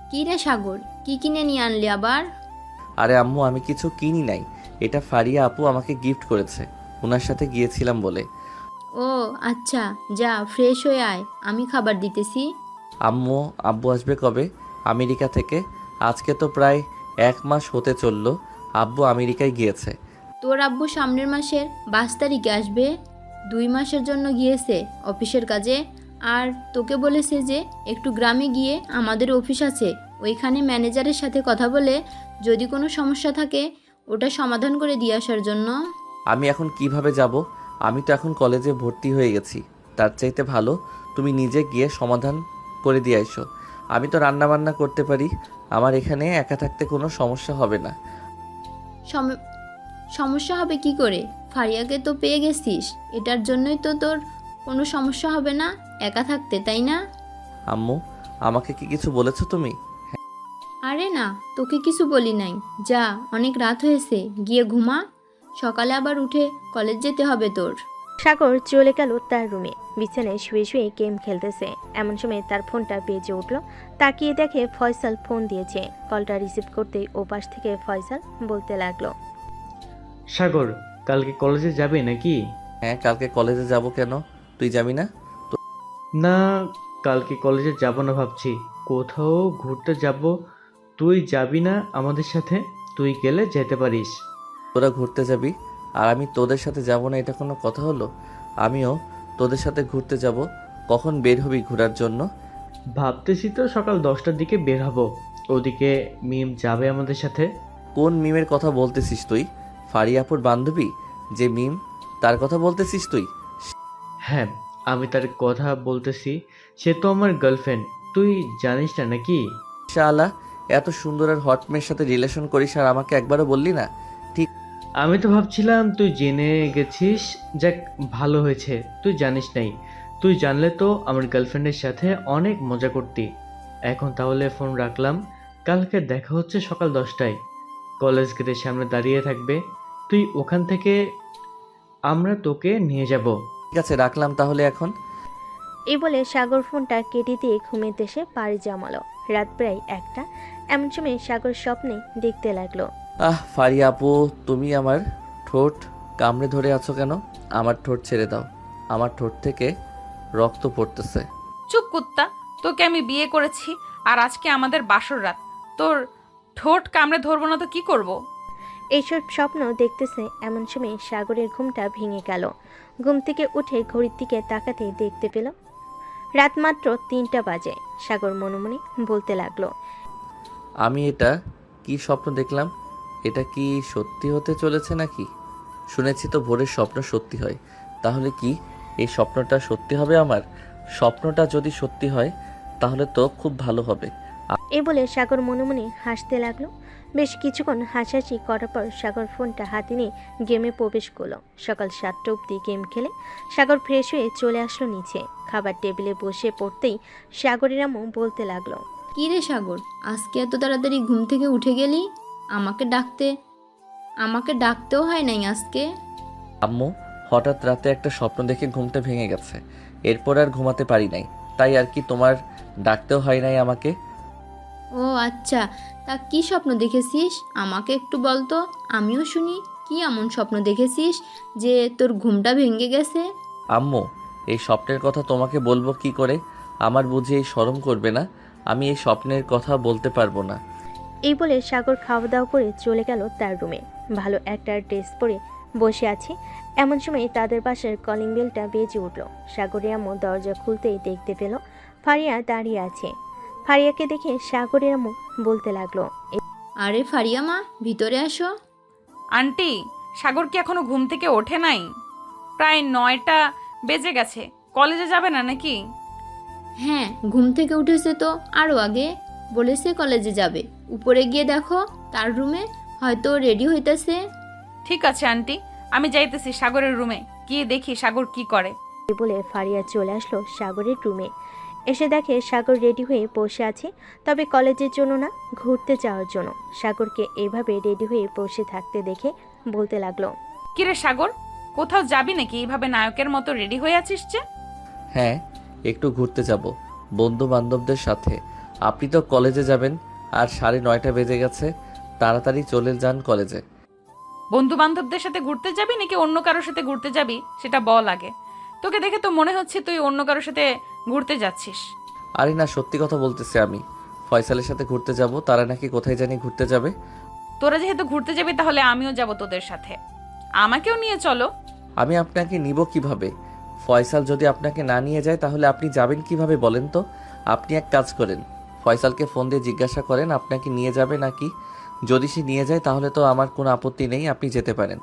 Speaker 6: কি রে সাগর, কি কিনে নিয়ে আনলি আবার?
Speaker 2: আরে আম্মু, আমি কিছু কিনি নাই, এটা ফারিয়া আপু আমাকে গিফট করেছে, ওনার সাথে গিয়েছিলাম বলে।
Speaker 6: ও আচ্ছা, যা ফ্রেশ হয়ে আয়, আমি খাবার দিতেছি।
Speaker 2: আব্বু আসবে কবে আমেরিকা থেকে? আজকে তো প্রায় 1 মাস হতে চললো আব্বু আমেরিকায় গিয়েছে।
Speaker 6: তোর আব্বু সামনের মাসের 22 তারিখে আসবে। 2 মাসের জন্য গিয়েছে অফিসের কাজে। আর তোকে বলেছে যে একটু গ্রামে গিয়ে আমাদের অফিস আছে, ওইখানে ম্যানেজারের সাথে কথা বলে যদি কোনো সমস্যা থাকে ওটা সমাধান করে দিয়ে আসার জন্য।
Speaker 2: আমি এখন কিভাবে যাব? আমি তো এখন কলেজে ভর্তি হয়ে গেছি। তার চাইতে ভালো তুমি নিজে গিয়ে সমাধান করে দিয়ে আইসো। আমি তো রান্না বান্না করতে পারি, আমার এখানে একা থাকতে কোনো সমস্যা হবে না।
Speaker 6: সমস্যা হবে কি করে? ফারিয়াকে তো পেয়ে গেছিস, এটার জন্যই তো তোর কোনো সমস্যা হবে না একা থাকতে, তাই না?
Speaker 2: আম্মু, আমাকে কি কিছু বলেছো তুমি?
Speaker 6: আরে না, তোকে কিছু বলি নাই। যা, অনেক রাত হয়েছে, গিয়ে ঘুমা, সকালে আবার উঠে কলেজ যেতে হবে তোর।
Speaker 3: সাগর চলে গেল তার রুমে। বিছানায় শুয়ে শুয়ে গেম খেলতেছে। এমন সময় তার ফোনটা বেজে উঠল। তাকিয়ে দেখে ফয়সাল ফোন দিয়েছে। কলটা রিসিভ করতেই ওপাশ থেকে ফয়সাল বলতে লাগলো,
Speaker 10: সাগর, কালকে কলেজে যাবে নাকি?
Speaker 2: হ্যাঁ, কালকে কলেজে যাব। কেন, তুই যাবি না?
Speaker 10: না, কালকে কলেজে যাব না ভাবছি, কোথাও ঘুরতে যাব। তুই যাবি না আমাদের সাথে? তুই গেলে যেতে পারিস।
Speaker 2: তোরা ঘুরতে যাবি আর আমি তোদের সাথে যাব না, এটা কোনো কথা হলো? আমিও তোদের সাথে ঘুরতে যাব। কখন বের হবি ঘোরার জন্য?
Speaker 10: ভাবতেছি তো সকাল 10টার দিকে বের হব। ওদিকে মিম যাবে আমাদের সাথে।
Speaker 2: কোন মিমের কথা বলতেছিস তুই? ফারিয়াপুর বান্ধবী যে মিম, তার কথা বলতেছিস তুই?
Speaker 10: হ্যাঁ, আমি তার কথা বলতেছি। সে তো আমার গার্লফ্রেন্ড, তুই জানিস না নাকি?
Speaker 2: শালা, এত সুন্দর আর হট মেয়ের সাথে রিলেশন করিস আর আমাকে একবারও বললি না? ঠিক,
Speaker 10: আমি তো ভাবছিলাম তুই জেনে গেছিস। যাক, ভালো হয়েছে তুই জানিস নাই। তুই জানলে তো আমার গার্লফ্রেন্ডের সাথে অনেক মজা করতি। এখন তাহলে ফোন রাখলাম, কালকে দেখা হচ্ছে সকাল 10টায়। কলেজ গেটের সামনে দাঁড়িয়ে থাকবে, তুই ওখান থেকে আমরা তোকে নিয়ে যাব।
Speaker 2: ঠিক আছে, রাখলাম তাহলে এখন।
Speaker 3: এই বলে সাগর ফোনটা কেটে দিয়ে ঘুমের দেশে পাড়ি জমালো। রাত প্রায় 1টা। এমন সময় সাগর স্বপ্নে দেখতে লাগলো,
Speaker 2: ফারিয়া আপু, তুমি আমার ঠোঁট কামড়ে ধরে আছো কেন? আমার ঠোঁট ছেড়ে দাও, আমার ঠোঁট থেকে রক্ত পড়তেছে।
Speaker 1: চুপ কুত্তা, তোকে আমি বিয়ে করেছি আর আজকে আমাদের বাসর রাত। তোর ঠোঁট কামড়ে ধরবো না তো কি করব?
Speaker 3: এইসব স্বপ্ন দেখতেছে। এমন সময় সাগরের ঘুমটা ভেঙে গেল। ঘুম থেকে উঠে ঘড়ির দিকে তাকাতে দেখতে পেল রাত মাত্র 3টা বাজে। সাগর মনে মনে বলতে লাগলো,
Speaker 2: আমি এটা কি স্বপ্ন দেখলাম? এটা কি সত্যি হতে চলেছে নাকি? শুনেছি তো ভোরের স্বপ্ন সত্যি হয়, তাহলে কি এই স্বপ্নটা সত্যি হবে আমার? স্বপ্নটা যদি সত্যি হয় তাহলে তো খুব ভালো হবে।
Speaker 3: এ বলে সাগর মনে মনে হাসতে লাগলো। বেশ কিছুক্ষণ হাসাহাসি করার পর সাগর ফোনটা হাতে নিয়ে গেমে প্রবেশ করলো। সকাল 7টা অবধি গেম খেলে সাগর ফ্রেশ হয়ে চলে আসলো নিচে। খাবার টেবিলে বসে পড়তেই সাগরের আম্মু বলতে লাগলো,
Speaker 6: কী রে সাগর, আজকে এত তাড়াতাড়ি ঘুম থেকে উঠে গেলি? আমাকে ডাকতেও হয় নাই আজকে।
Speaker 2: আম্মু, হঠাৎ রাতে একটা স্বপ্ন দেখে ঘুমটা ভেঙে গেছে, এরপর আর ঘুমাতে পারি নাই, তাই আর কি তোমার ডাকতেও হয় নাই আমাকে।
Speaker 6: ও আচ্ছা, তা কি স্বপ্ন দেখেছিস আমাকে একটু বল তো, আমিও শুনি। কি এমন স্বপ্ন দেখেছিস যে তোর ঘুমটা ভেঙে গেছে?
Speaker 2: আম্মু, এই স্বপ্নের কথা তোমাকে বলবো কি করে? আমার বুঝি এই শরম করবে না? আমি এই স্বপ্নের কথা বলতে পারবো না।
Speaker 3: এই বলে সাগর খাওয়া দাওয়া করে চলে গেল তার রুমে। ভালো একটা ড্রেস পরে বসে আছে, এমন সময় তাদের পাশের কলিং বেলটা বেজে উঠল। সাগরের আম্মু দরজা খুলতেই দেখতে পেল ফারিয়া দাঁড়িয়ে আছে। ফারিয়াকে দেখে সাগরের আম্মু বলতে লাগলো,
Speaker 6: আরে ফারিয়া মা, ভিতরে আসো।
Speaker 1: আন্টি, সাগর কি এখনো ঘুম থেকে ওঠে নাই? প্রায় 9টা বেজে গেছে, কলেজে যাবে না নাকি?
Speaker 6: হ্যাঁ, ঘুম থেকে উঠেছে তো আরও আগে, বলেছে কলেজে যাবে। উপরে গিয়ে দেখো তার রুমে, হয়তো রেডি হইতেছে।
Speaker 1: ঠিক আছে আন্টি, আমি যাইতেছি সাগরের রুমে, গিয়ে দেখি সাগর কি করে।
Speaker 3: এই বলে ফারিয়া চলে আসলো সাগরের রুমে। এসে দেখে সাগর রেডি হয়ে বসে আছে, তবে কলেজের জন্য না, ঘুরতে যাওয়ার জন্য। সাগরকে এভাবে রেডি হয়ে বসে থাকতে দেখে বলতে লাগলো,
Speaker 1: কিরে সাগর, কোথাও যাবি নাকি? এইভাবে নায়কের মতো রেডি হয়ে আছিস যে?
Speaker 2: হ্যাঁ, একটু ঘুরতে যাব বন্ধু বান্ধবদের সাথে। আপনি তো কলেজে যাবেন, আর 9:30 বেজে গেছে, তাড়াতাড়ি চলে যান কলেজে।
Speaker 1: বন্ধু বান্ধবদের সাথে ঘুরতে যাবি নাকি অন্য কারোর সাথে ঘুরতে যাবি সেটা বল আগে। তোকে দেখে তো মনে হচ্ছে তুই অন্য কারোর সাথে ঘুরতে যাচ্ছিস।
Speaker 2: আরে না, সত্যি কথা বলতেছি আমি। ফয়সালের সাথে ঘুরতে যাব, তারা নাকি কোথায় জানি ঘুরতে যাবে।
Speaker 1: তোরা যেহেতু ঘুরতে যাবি তাহলে আমিও যাব তোদের সাথে, আমাকেও নিয়ে চলো।
Speaker 2: আমি আপনাকে নিব কিভাবে? ফয়সাল যদি আপনাকে না নিয়ে যায় তাহলে আপনি যাবেন কিভাবে বলেন তো? আপনি এক কাজ করেন, ফয়সালকে ফোন দিয়ে জিজ্ঞাসা করেন আপনাকে নিয়ে যাবে নাকি। যদি সে নিয়ে যায় তাহলে তো আমার কোনো আপত্তি নেই, আপনি যেতে পারেন।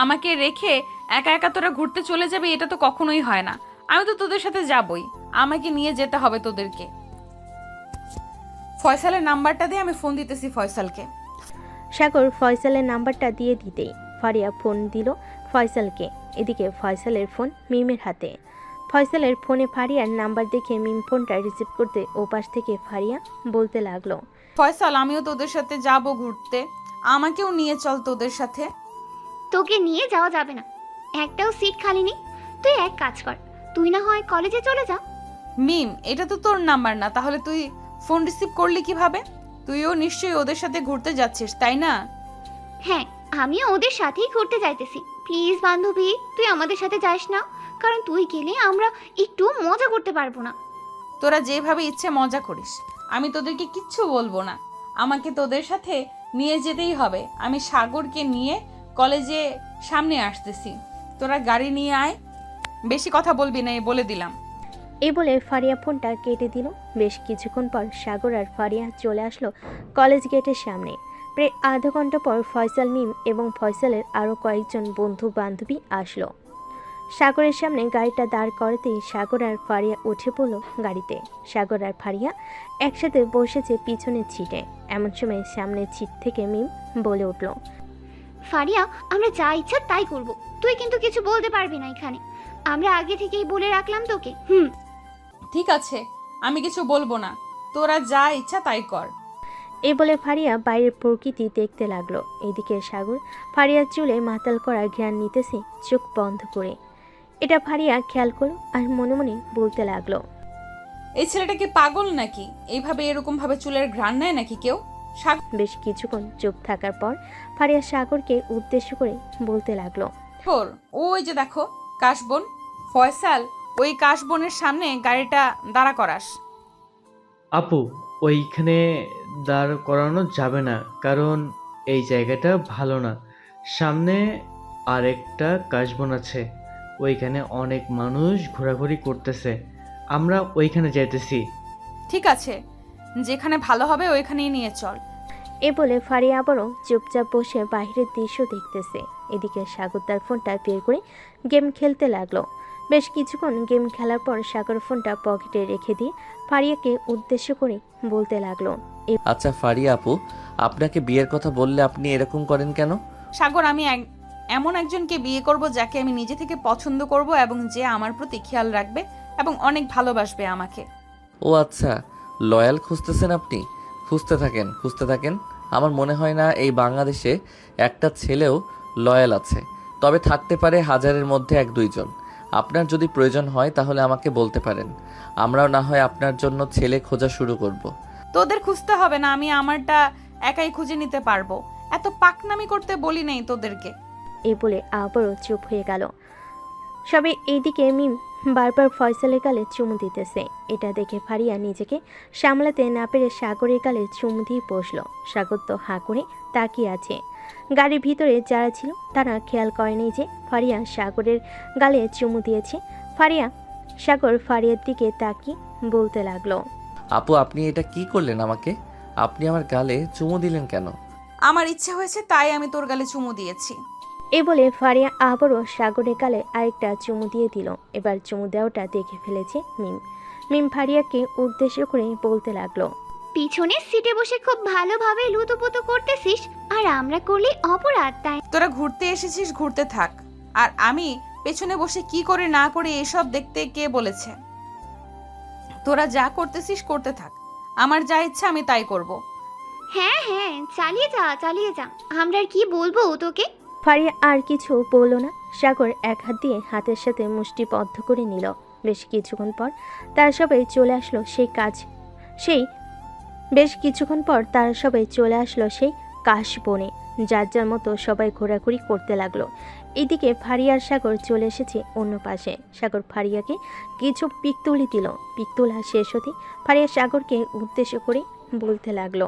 Speaker 1: আমাকে রেখে একা একা তোরা ঘুরতে চলে যাবি, এটা তো কখনোই হয় না। আমি তো তোদের সাথে যাবই, আমাকে নিয়ে যেতে হবে তোদেরকে। ফয়সালের নাম্বারটা দিয়ে আমি ফোন দিতেছি ফয়সালকে।
Speaker 3: সাগর ফয়সালের নাম্বারটা দিয়ে দিতেই ফারিয়া ফোন দিল ফয়সালকে। এদিকে ফয়সালের ফোন মিমের হাতে। ফয়সালের ফোনে ফারিয়ার নাম্বার দেখে মিম ফোনটা রিসিভ করতে ওপাশ থেকে ফারিয়া বলতে লাগলো,
Speaker 1: ফয়সাল, আমিও তোদের সাথে যাব ঘুরতে, আমাকেও নিয়ে চল তোদের সাথে।
Speaker 9: তোকে নিয়ে যাওয়া যাবে না, একটাও সিট খালি নেই। তুই এক কাজ কর, তুই না হয় কলেজে চলে যা।
Speaker 1: মিম, এটা তো তোর নাম্বার না, তাহলে তুই ফোন রিসিভ করলি কিভাবে? তুইও নিশ্চয়ই ওদের সাথে ঘুরতে যাচ্ছিস, তাই না?
Speaker 9: হ্যাঁ, আমিও ওদের সাথেই ঘুরতে যাইতেছি। প্লিজ বান্ধবী, তুই আমাদের সাথে যাস না, কারণ তুই গেলে আমরা একটু মজা করতে পারবো না।
Speaker 1: তোরা যেভাবে ইচ্ছে মজা করিস, আমি তোদেরকে কিচ্ছু বলবো না। আমাকে তোদের সাথে নিয়ে যেতেই হবে। আমি সাগরকে নিয়ে কলেজে সামনে আসতেছি, তোরা গাড়ি নিয়ে আয়। বেশি কথা বলবি না, বলে দিলাম।
Speaker 3: এই বলে ফারিয়া ফোনটা কেটে দিল। বেশ কিছুক্ষণ পর সাগর আর ফারিয়া চলে আসলো কলেজ গেটের সামনে। প্রায় আধা ঘন্টা পর ফয়সাল, মিম এবং ফয়সালের আরও কয়েকজন বন্ধু বান্ধবী আসলো। সাগরের সামনে গাড়িটা দাঁড় করাতেই সাগর আর ফারিয়া উঠে পড়ল গাড়িতে। সাগর আর ফারিয়া একসাথে বসেছে পিছনের সিটে। এমন সময় সামনের সিট থেকে মিম বলে উঠল,
Speaker 9: ফারিয়া, আমরা যা ইচ্ছা তাই করব, তুই কিন্তু কিছু বলতে পারবি না এখানে। আমরা আগে থেকেই বলে রাখলাম তোকে।
Speaker 1: ঠিক আছে, আমি কিছু বলবো না, তোরা যা ইচ্ছা তাই কর।
Speaker 3: এই বলে ফারিয়া বাইরের প্রকৃতি দেখতে লাগলো। এদিকে সাগর ফারিয়ার চুলে মাতাল করা ঘ্রাণ নিতেছে চোখ বন্ধ করে। এটা ফারিয়া খেয়াল করলো আর মনে মনে বলতে লাগলো,
Speaker 1: এই ছেলেটা কি পাগল নাকি? এইভাবে এরকম ভাবে চুলের ঘ্রাণ নেয় নাকি কেউ?
Speaker 3: বেশ কিছুক্ষণ চুপ থাকার পর ফারিয়া সাগরকে উদ্দেশ্য করে বলতে লাগলো,
Speaker 1: ওই যে দেখো কাশবন। ফয়সাল, ওই কাশবনের সামনে গাড়িটা দাঁড়া করাস।
Speaker 10: আপু, ওইখানে দাঁড় করানো যাবে না, কারণ এই জায়গাটা ভালো না। সামনে আরেকটা কাশবন আছে, ওইখানে অনেক মানুষ ঘোরাঘুরি করতেছে, আমরা ওইখানে যাইতেছি।
Speaker 1: ঠিক আছে, যেখানে ভালো হবে ওইখানেই নিয়ে চল।
Speaker 3: এ বলে ফারিয়া আবারও চুপচাপ বসে বাইরের দৃশ্য দেখতেছে। এদিকে সাগর তার ফোনটা বের করে গেম খেলতে লাগলো। বেশ কিছুক্ষণ গেম খেলার পর সাগর ফোনটা পকেটে রেখে দিয়ে ফারিয়াকে উদ্দেশ্য করে বলতে লাগলো।
Speaker 2: আচ্ছা ফারিয়া আপু, আপনাকে বিয়ের কথা বললে আপনি এরকম করেন কেন?
Speaker 1: সাগর, আমি এমন একজনকে বিয়ে করব যাকে আমি নিজে থেকে পছন্দ করব এবং যে আমার প্রতি খেয়াল রাখবে এবং অনেক ভালোবাসবে আমাকে।
Speaker 2: ও আচ্ছা, লয়াল খুঁজতেছেন আপনি? খুঁজতে থাকেন, খুঁজতে থাকেন। আমার মনে হয় না এই বাংলাদেশে একটা ছেলেও লয়াল আছে, তবে থাকতে পারে হাজারের মধ্যে 1-2 জন। আপনার যদি প্রয়োজন হয় তাহলে আমাকে বলতে পারেন, আমরাও না হয় আপনার জন্য ছেলে খোঁজা শুরু করব।
Speaker 1: তোদের খুঁজতে হবে না, আমি আমারটা একাই খুঁজে নিতে পারবো। এত পাকনামি করতে বলি নেই তোদেরকে।
Speaker 3: এই বলে আবারও চুপ হয়ে গেল সবে। এইদিকে মিম বারবার ফয়সালের গালে চুমু দিতেছে। এটা দেখে ফারিয়া নিজেকে সামলাতে না পেরে সাগরের গালে চুমু দিয়ে বসলো। সাগর তো হাঁ করে তাকিয়ে আছে। গাড়ির ভিতরে যারা ছিল তারা খেয়াল করেনি যে ফারিয়া সাগরের গালে চুমু দিয়েছে। সাগর ফারিয়ার দিকে তাকিয়ে বলতে লাগলো,
Speaker 2: আপু আপনি এটা কি করলেন আমাকে? আপনি আমার গালে চুমু দিলেন কেন?
Speaker 1: আমার ইচ্ছে হয়েছে তাই আমি তোর গালে চুমু দিয়েছি।
Speaker 3: এ বলে ফারিয়া আবারও সাগরের গালে আরেকটা চুমু দিয়ে দিল। এবার চুমু দেওয়াটা দেখে ফেলেছে মিম ফারিয়াকে উদ্দেশ্য করে বলতে লাগলো,
Speaker 9: পিছনের সিটে বসে খুব ভালোভাবে লুতুপুতু করতেছিস আর আমরা করলে অপরাধ, তাই
Speaker 1: তোরা ঘুরতে এসেছিস, ঘুরতে থাক। আর আমি পেছনে বসে কি করে না করে এসব দেখতে কে বলেছে? তোরা যা করতেছিস করতে থাক, আমার যা ইচ্ছা আমি তাই করব।
Speaker 9: হ্যাঁ হ্যাঁ, চালিয়ে যা। আমরা আর কি বলবো তোকে?
Speaker 3: ফারিয়া আর কিছু বলল না। সাগর এক হাত দিয়ে হাতের সাথে মুষ্টিবদ্ধ করে নিল। বেশ কিছুক্ষণ পর তারা সবাই চলে আসলো সেই কাশ বনে। যার যার মতো সবাই ঘোরাঘুরি করতে লাগলো। এদিকে ফারিয়ার সাগর চলে এসেছে অন্য পাশে। সাগর ফারিয়াকে কিছু পিক তুলি দিল। পিক তোলা শেষ হতে ফারিয়া সাগরকে উদ্দেশ্য করে বলতে লাগলো,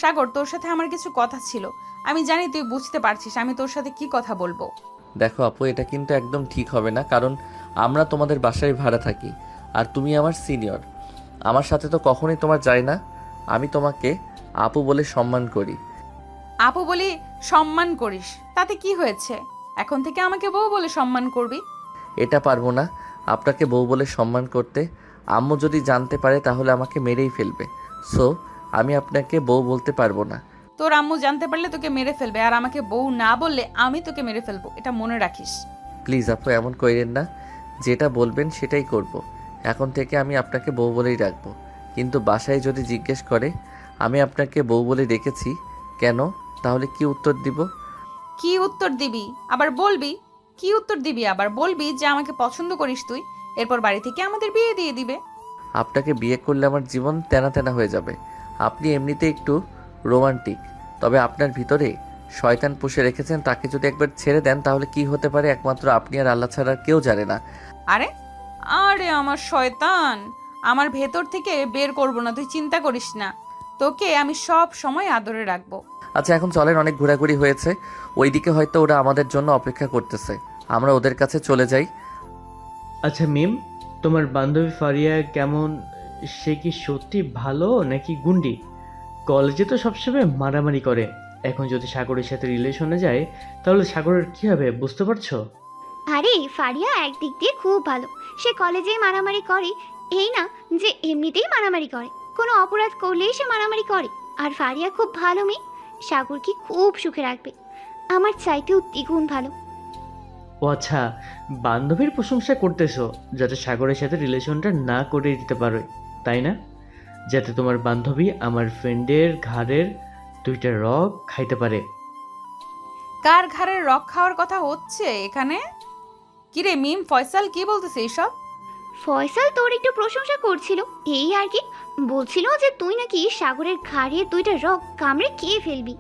Speaker 1: সাগর, তোর সাথে আমার কিছু কথা ছিল। আমি জানি তুই বুঝতে পারছিস আমি তোর সাথে কি কথা বলবো।
Speaker 2: দেখো আপু, এটা কিন্তু একদম ঠিক হবে না, কারণ আমরা তোমাদের বাসায় ভাড়া থাকি আর তুমি আমার সিনিয়র। আমার সাথে তো কখনোই তোমার যায় না। আমি তোমাকে আপু বলে সম্মান করি।
Speaker 1: আপু বলি সম্মান করিস, তাতে কি হয়েছে? এখন থেকে আমাকে বউ বলে সম্মান করবি।
Speaker 2: এটা পারবো না আপনাকে বউ বলে সম্মান করতে। আম্মু যদি জানতে পারে তাহলে আমাকে মেরেই ফেলবে। সো আমি আপনাকে বউ বলতে পারবো না।
Speaker 1: তোর আম্মু জানতে পারলে তোকে মেরে ফেলবে, আর আমাকে বউ না বললে আমি তোকে মেরে ফেলবো, এটা মনে রাখিস।
Speaker 2: প্লিজ আপু এমন কইরেন না, যেটা বলবেন সেটাই করব। এখন থেকে আমি আপনাকে বউ বলেই রাখবো। কিন্তু বাসায় যদি জিজ্ঞেস করে আমি আপনাকে বউ বলে রেখেছি কেন, তাহলে কি উত্তর দিব?
Speaker 1: কি উত্তর দিবি আবার বলবি? কি উত্তর দিবি আবার বলবি যে আমাকে পছন্দ করিস তুই, এরপর বাড়ি থেকে আমাদের বিয়ে দিয়ে দিবে।
Speaker 2: আপনাকে বিয়ে করলে আমার জীবন তেনা তেনা হয়ে যাবে। আপনি এমনিতে একটু রোমান্টিক, তবে আপনার ভিতরে শয়তান পুষে রেখেছেন। তাকে যদি একবার ছেড়ে দেন তাহলে কি হতে পারে একমাত্র আপনি আর আল্লাহ ছাড়া কেউ জানে না।
Speaker 1: আরে আরে আমার শয়তান, আমার ভেতর থেকে বের করব না, তুই চিন্তা করিস না। তোকে আমি সব সময় আদরে রাখবো।
Speaker 2: আচ্ছা এখন চলেন, অনেক ঘোরাঘুরি হয়েছে। ওইদিকে হয়তো ওরা আমাদের জন্য অপেক্ষা করতেছে, আমরা ওদের কাছে চলে যাই।
Speaker 10: আচ্ছা মিম, তোমার বান্ধবী ফারিয়া কেমন? সে কি সত্যি ভালো নাকি গুন্ডি? কলেজে তো সবসময় মারামারি করে, এখন যদি সাগরের সাথে রিলেশনে যায় তাহলে সাগরের কী হবে বুঝতে পারছো?
Speaker 9: আরে ফারিয়া একদিক দিয়ে খুব ভালো, সে কলেজে মারামারি করে এই না যে এমনিতেই মারামারি করে, কোনো অপরাধ করলেই সে মারামারি করে। আর ফারিয়া খুব ভালো মেয়ে, সাগরকে খুব সুখে রাখবে, আমার চাইতেও দ্বিগুণ ভালো।
Speaker 10: ও আচ্ছা, বান্ধবীর প্রশংসা করতেছো যাতে সাগরের সাথে রিলেশনটা না করে দিতে পারো, তাই না? যাতে তোমার বান্ধবী আমার ফ্রেন্ডের ঘাড়ের 2টা রক খাইতে পারে।
Speaker 1: কার ঘাড়ের রক খাওয়ার কথা হচ্ছে এখানে? কিরে মিম, ফয়সাল কি বলতেছে এসব?
Speaker 9: ফয়সাল তোর একটু প্রশংসা করছিল, এই আর কি, বলছিল যে তুই নাকি সাগরের ঘাড়ের 2টা রক কামড়ে খেয়ে ফেলবি।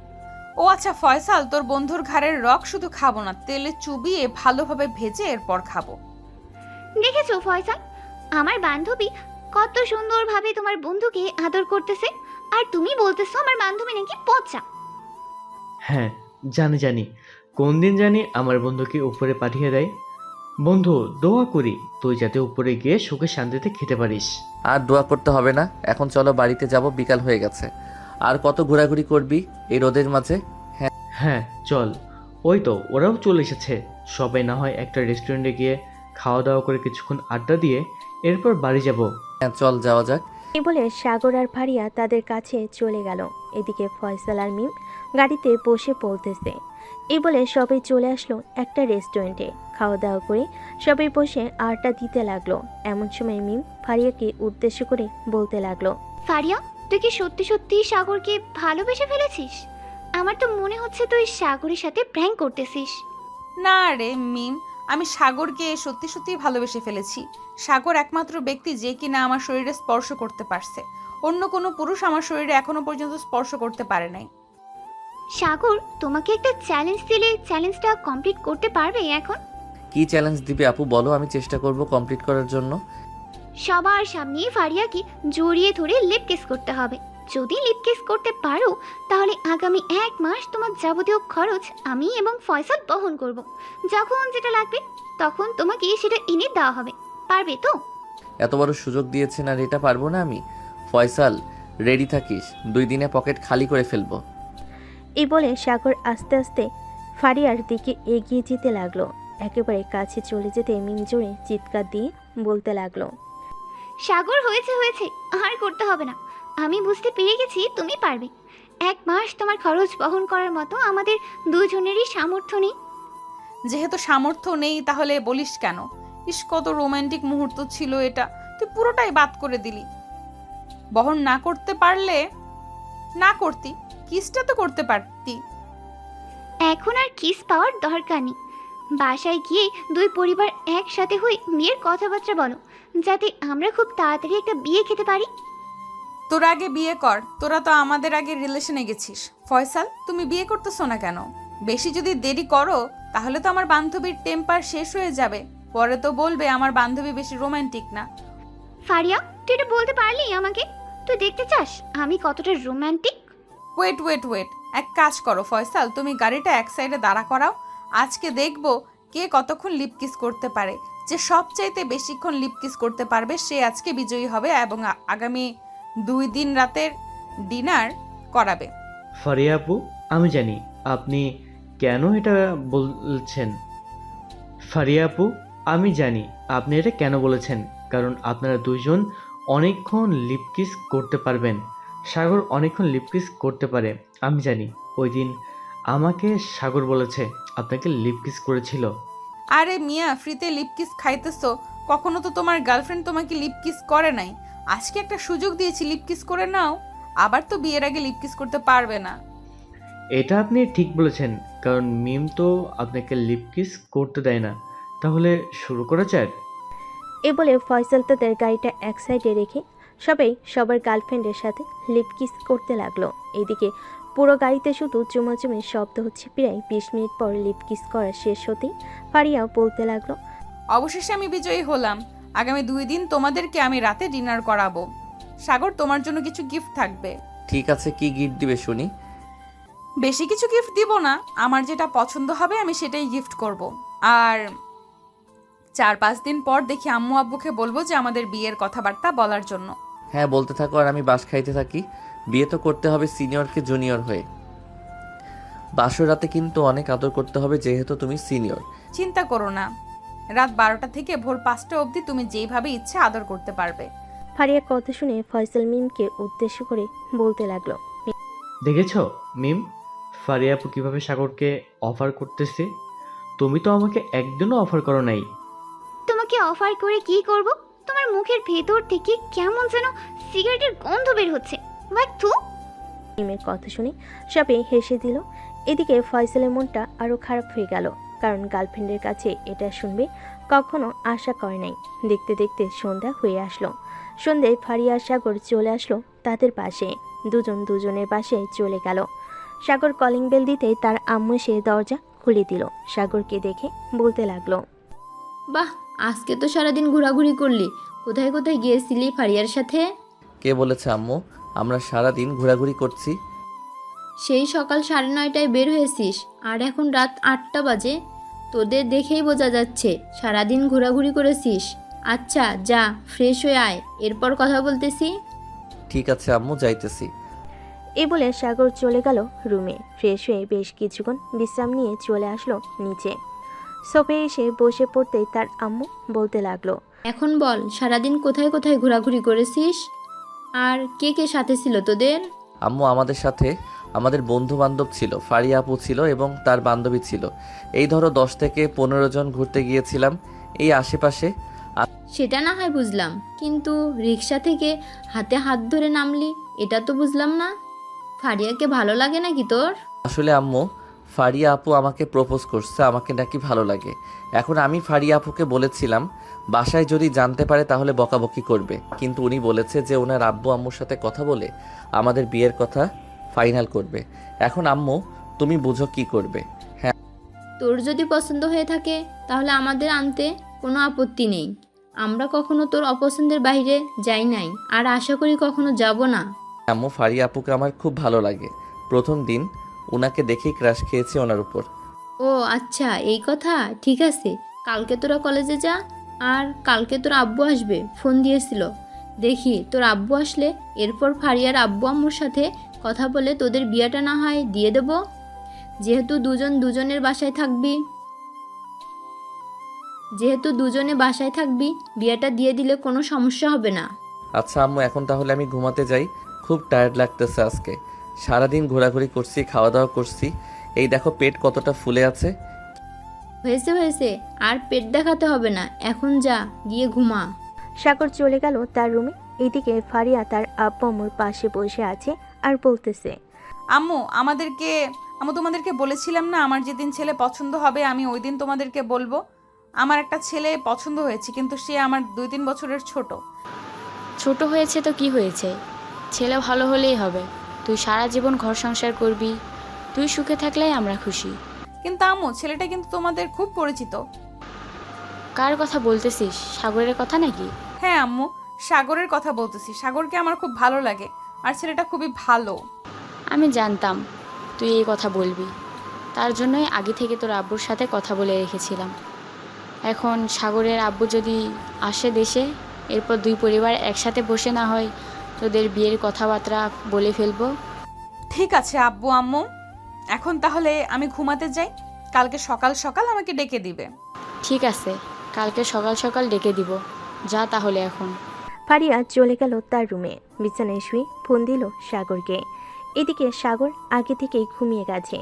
Speaker 1: ও আচ্ছা ফয়সাল, তোর বন্ধুর ঘাড়ের রক শুধু খাবো না, তেলে চুবিয়ে ভালোভাবে ভেজে এরপর খাবো।
Speaker 9: দেখেছো ফয়সাল, আমার বান্ধবী কত সুন্দরভাবে তোমার বন্ধুকে আদর করতেছে, আর তুমি বলতেছো আমার বান্ধবী নাকি পচা।
Speaker 10: হ্যাঁ জানি, কোন দিন জানি আমার বন্ধুকে উপরে পাঠিয়ে দেয়। বন্ধু দোয়া করি তুই যাতে উপরে গিয়ে সুখে শান্তিতে খেতে পারিস।
Speaker 2: আর দোয়া করতে হবে না, এখন চলো বাড়িতে যাব, বিকাল হয়ে গেছে। আর কত ঘোরাঘুরি করবি এই রোদের মাঝে?
Speaker 10: হ্যাঁ চল, ওই তো ওরাও চলে এসেছে, সবাই না হয় একটা রেস্টুরেন্টে গিয়ে খাওয়া দাওয়া করে কিছুক্ষণ আড্ডা দিয়ে এরপর বাড়ি যাব।
Speaker 2: হ্যাঁ চল যাওয়া যাক।
Speaker 3: এই বলে সাগর আর ফারিয়া তাদের কাছে চলে গেল। এদিকে ফয়সাল আর মিম গাড়িতে বসে পড়তেছে। এই বলে সবাই চলে আসলো একটা রেস্টুরেন্টে। খাওয়া দাওয়া করে সবাই বসে আড্ডা দিতে লাগলো। এমন সময় মিম ফারিয়াকে উদ্দেশ্য করে বলতে লাগলো,
Speaker 9: ফারিয়া, তুই কি সত্যি সত্যি সাগরকে ভালোবেসে ফেলেছিস? আমার তো মনে হচ্ছে তুই সাগরের সাথে প্র্যাঙ্ক করতেছিস।
Speaker 1: না রে মিম, আমি সাগরকে সত্যি সত্যি ভালোবেসে ফেলেছি। সাগর একমাত্র ব্যক্তি যে কিনা আমার শরীরে স্পর্শ করতে পারছে। অন্য কোনো পুরুষ আমার শরীরে এখনো পর্যন্ত স্পর্শ করতে পারে নাই।
Speaker 9: সাগর তোমাকে একটা চ্যালেঞ্জ দিলে চ্যালেঞ্জটা কমপ্লিট করতে পারবে এখন?
Speaker 2: কি চ্যালেঞ্জ দিবে আপু বলো, আমি চেষ্টা করব কমপ্লিট করার জন্য।
Speaker 9: সবার সামনে ফারিয়াকে জড়িয়ে ধরে লিপ কিস করতে হবে। যদি লিপ কিস করতে পারো তাহলে আগামী 1 মাস তোমার যাবতীয় খরচ আমি এবং ফয়সাল বহন করব। যখন যেটা লাগবে তখন তোমাকে সেটা এনে দেওয়া হবে। পারবে তো?
Speaker 2: এত বড় সুযোগ দিয়েছেন আর এটা পারবো না আমি? ফয়সাল রেডি থাকিস, 2 দিনে পকেট খালি করে ফেলবো।
Speaker 3: এই বলে সাগর আস্তে আস্তে ফারিয়ার দিকে এগিয়ে যেতে লাগলো। একেবারে কাছে চলে যেতে মিম জোরে চিৎকার দিয়ে বলতে লাগলো,
Speaker 9: সাগর হয়েছে হয়েছে, আর করতে হবে না। আমি বুঝতে পেরে গেছি তুমি পারবে। 1 মাস তোমার খরচ বহন করার মতো আমাদের দুজনেরই সামর্থ্য নেই।
Speaker 1: যেহেতু সামর্থ্য নেই তাহলে বলিস কেন? ইস, কত রোমান্টিক মুহূর্ত ছিল এটা, তুই পুরোটাই বাদ করে দিলি। বহন না করতে পারলে না করতি, কিসটা তো করতে পারতি।
Speaker 9: এখন আর কিস পাওয়ার দরকার নেই। বাসায় গিয়ে 2 পরিবার একসাথে হয়ে বিয়ের কথাবার্তা বলো, যাতে আমরা খুব তাড়াতাড়ি একটা বিয়ে খেতে পারি।
Speaker 1: তোরা আগে বিয়ে কর, তোরা তো আমাদের আগে রিলেশনে গেছিস। ফয়সাল, তুমি বিয়ে করতেছো না কেন? বেশি যদি দেরি করো তাহলে তো আমার বান্ধবীর টেম্পার শেষ হয়ে যাবে। পরে তো বলবে আমার বান্ধবী বেশি রোমান্টিক না।
Speaker 9: ফারিয়া, তুই এটা বলতে পারলি আমাকে? তুই দেখতে চাস আমি কতটা রোমান্টিক?
Speaker 1: ওয়েট ওয়েট ওয়েট, এক কাজ করো ফয়সাল, তুমি গাড়িটা এক সাইডে দাঁড়া করাও। আজকে দেখবো কে কতক্ষণ লিপ কিস করতে পারে। যে সবচাইতে বেশিক্ষণ লিপ কিস করতে পারবে সে আজকে বিজয়ী হবে এবং আগামী 2 দিন রাতের ডিনার করাবে।
Speaker 10: ফারিয়া আপু, আমি জানি আপনি কেন এটা বলছেন। ফারিয়া আপু, আমি জানি আপনি এটা কেন বলেছেন, কারণ আপনারা দুইজন অনেকক্ষণ লিপ কিস করতে পারবেন। সাগর অনেকক্ষণ লিপ কিস করতে পারে, আমি জানি। ওই দিন আমাকে সাগর বলেছে আপনাকে লিপ কিস করেছিল।
Speaker 1: আরে মিয়া, ফ্রিতে লিপ কিস খাইতেছো? কখনো তো তোমার গার্লফ্রেন্ড তোমাকে লিপ কিস করে নাই। আজকে একটা সুযোগ দিয়েছি, লিপ কিস করে নাও। আবার তো বিয়ের আগে লিপ কিস করতে পারবে না।
Speaker 10: এটা আপনি ঠিক বলেছেন, কারণ মিম তো আপনাকে লিপ কিস করতে দেয় না। তাহলে শুরু করা যাক।
Speaker 3: এ বলে ফয়সাল তাদের গাড়িটা এক সাইডে রেখে সবাই সবার গার্লফ্রেন্ডের সাথে লিপ কিস করতে লাগলো। এদিকে পুরো গাড়িতে শুধু চুমাচুমির শব্দ হচ্ছে। প্রায় 20 মিনিট পর লিপ কিস করা শেষ হতেই ফারিয়াও বলতে লাগলো,
Speaker 1: অবশেষে আমি বিজয়ী হলাম। আগামী 2 দিন তোমাদেরকে আমি রাতে ডিনার করাবো। সাগর, তোমার জন্য কিছু গিফট থাকবে।
Speaker 2: ঠিক আছে, কি গিফট দিবে শুনি?
Speaker 1: বেশি কিছু গিফট দিব না, আমার যেটা পছন্দ হবে আমি সেটাই গিফট করব। আর 4-5 দিন পর দেখি আম্মু আব্বুকে বলবো যে আমাদের বিয়ের কথাবার্তা বলার জন্য।
Speaker 2: হ্যাঁ বলতে থাকো আর আমি বাস খাইতে থাকি। বিয়ে তো করতে হবে সিনিয়রকে জুনিয়র হয়ে। বাসর রাতে কিন্তু অনেক আদর করতে হবে যেহেতু তুমি সিনিয়র।
Speaker 1: চিন্তা করো না, রাত 12টা থেকে ভোর 5টা অবধি তুমি যেইভাবে ইচ্ছে আদর করতে পারবে।
Speaker 3: ফারিয়া কথা শুনে ফয়সাল মিমকে উদ্দেশ্য করে বলতে লাগলো,
Speaker 10: দেখেছ মিম, ফারিয়া আপু কীভাবে সাগরকে অফার করতেছে? তুমি তো আমাকে একদিনও অফার করো নাই।
Speaker 9: তোমাকে অফার করে কি করব? তোমার মুখের ভেতর থেকে কেমন যেন সিগারেটের গন্ধ বের হচ্ছে। বাথু।
Speaker 3: মিমের কথা শুনে সবাই হেসে দিল। এদিকে ফয়সালের মনটা আরও খারাপ হয়ে গেল, কারণ গার্লফ্রেন্ডের কাছে এটা শুনবে কখনো আশা করে নাই। দেখতে দেখতে সন্ধ্যা হয়ে আসলো। সন্ধ্যায় ফারিয়া আর সাগর চলে আসলো তাদের পাশে। দুজন দুজনের পাশে চলে গেল। সাগর কলিং বেল দিতেই তার আম্মু সে দরজা খুলে দিল। সাগরকে দেখে বলতে লাগলো,
Speaker 6: বাহ, আজকে তো সারাদিন ঘোরাঘুরি করলি। কোথায় কোথায় গিয়েছিলি ফারিয়ার সাথে?
Speaker 2: কে বলেছে আম্মু আমরা সারা দিন ঘোরাঘুরি করছি?
Speaker 6: সেই সকাল 9:30টায় বের হয়েছিস আর এখন রাত 8টা বাজে। তোদের দেখেই বোঝা যাচ্ছে সারাদিন ঘোরাঘুরি করেছিস। আচ্ছা যা, ফ্রেশ হয়ে আয়, এরপর কথা বলতেছি।
Speaker 2: ঠিক আছে আম্মু, যাইতেছি।
Speaker 3: এই বলে সাগর চলে গেল রুমে। ফ্রেশ হয়ে বেশ কিছুক্ষণ বিশ্রাম নিয়ে চলে আসলো নিচে। সোফে এসে বসে পড়তেই তার আম্মু বলতে লাগলো,
Speaker 6: এখন বল, সারাদিন কোথায় কোথায় ঘোরাঘুরি করেছিস? আর কে কে সাথে ছিল তোদের?
Speaker 2: আম্মু, আমাদের সাথে আমাদের বন্ধু বান্ধব ছিল, ফারিয়া আপু ছিল এবং তার বান্ধবী ছিল। এই ধরো 10 থেকে 15 জন ঘুরতে গিয়েছিলাম এই আশেপাশে।
Speaker 6: সেটা না হয় বুঝলাম, কিন্তু রিক্সা থেকে হাতে হাত ধরে নামলি, এটা তো বুঝলাম না। ফারিয়াকে ভালো লাগে নাকি তোর?
Speaker 2: আসলে আম্মু, ফারিয়া আপু আমাকে প্রপোজ করছে, আমাকে নাকি ভালো লাগে। এখন আমি ফারিয়া আপুকে বলেছিলাম বাসায় যদি জানতে পারে তাহলে বকাবকি করবে, কিন্তু উনি বলেছে যে ওনার আব্বু আম্মুর সাথে কথা বলে আমাদের বিয়ের কথা ফাইনাল করবে। এখন আম্মু, তুমি বুঝো কি করবে।
Speaker 6: তোর যদি পছন্দ হয়ে থাকে তাহলে আমাদের আনতে কোনো আপত্তি নেই। আমরা কখনো তোর অপছন্দের বাইরে যাই নাই, আর আশা করি কখনো যাব না।
Speaker 2: আম্মু, ফারিয়া আপুকে আমার খুব ভালো লাগে। প্রথম দিন ওনাকে দেখেই ক্রাশ খেয়েছি ওনার উপর।
Speaker 6: ও আচ্ছা, এই কথা। ঠিক আছে, কালকে তোরা কলেজে যা, আর কালকে তোর আব্বু আসবে, ফোন দিয়েছিল। দেখি তোর আব্বু আসলে এরপর ফারিয়ার আব্বু আম্মুর সাথে কথা বলে তোদের বিয়েটা না হয় দিয়ে দেব। যেহেতু দুজনে বাসায় থাকবি, বিয়েটা দিয়ে দিলে কোনো সমস্যা হবে না।
Speaker 2: আচ্ছা আম্মু, এখন তাহলে আমি ঘুমাতে যাই। খুব টায়ার্ড লাগতেছে আজকে, সারাদিন ঘোরাঘুরি করছি, খাওয়া দাওয়া করছি। এই দেখো পেট কতটা ফুলে আছে।
Speaker 6: হয়েছে, আর পেট দেখাতে হবে না, এখন যা, গিয়ে ঘুমা।
Speaker 3: সাগর চলে গেল তার রুমে। এদিকে ফারিয়া তার আব্বু আম্মুর পাশে বসে আছে আর বলতেছে,
Speaker 1: আম্মু তোমাদেরকে বলেছিলাম না আমার যেদিন ছেলে পছন্দ হবে আমি ওই দিন তোমাদেরকে বলবো। আমার একটা ছেলে পছন্দ হয়েছে, কিন্তু সে আমার 2-3 বছরের ছোট।
Speaker 4: ছোট হয়েছে তো কি হয়েছে, ছেলে ভালো হলেই হবে। তুই সারা জীবন ঘর সংসার করবি, তুই সুখে থাকলেই আমরা খুশি।
Speaker 1: কিন্তু আম্মু, ছেলেটা কিন্তু তোমাদের খুব পরিচিত।
Speaker 4: কার কথা বলতেছিস, সাগরের কথা নাকি?
Speaker 1: হ্যাঁ আম্মু, সাগরের কথা বলতেছি। সাগরকে আমার খুব ভালো লাগে, আর ছেলেটা খুবই ভালো।
Speaker 4: আমি জানতাম তুই এই কথা বলবি, তার জন্যই আগে থেকে তোর আব্বুর সাথে কথা বলে রেখেছিলাম। এখন সাগরের আব্বু যদি আসে দেশে, এরপর দুই পরিবার একসাথে বসে না হয় তোদের বিয়ের কথাবার্তা বলে ফেলবো।
Speaker 1: ঠিক আছে আব্বু আম্মু, এখন তাহলে আমি ঘুমাতে যাই। কালকে সকাল সকাল আমাকে ডেকে দিবে।
Speaker 4: ঠিক আছে, কালকে সকাল সকাল ডেকে দিব। যা তাহলে এখন।
Speaker 3: ফারিয়া চলে গেল তার রুমে। বিছানায় শুয়ে ফোন দিল সাগরকে। এদিকে সাগর আগে থেকেই ঘুমিয়ে গেছে।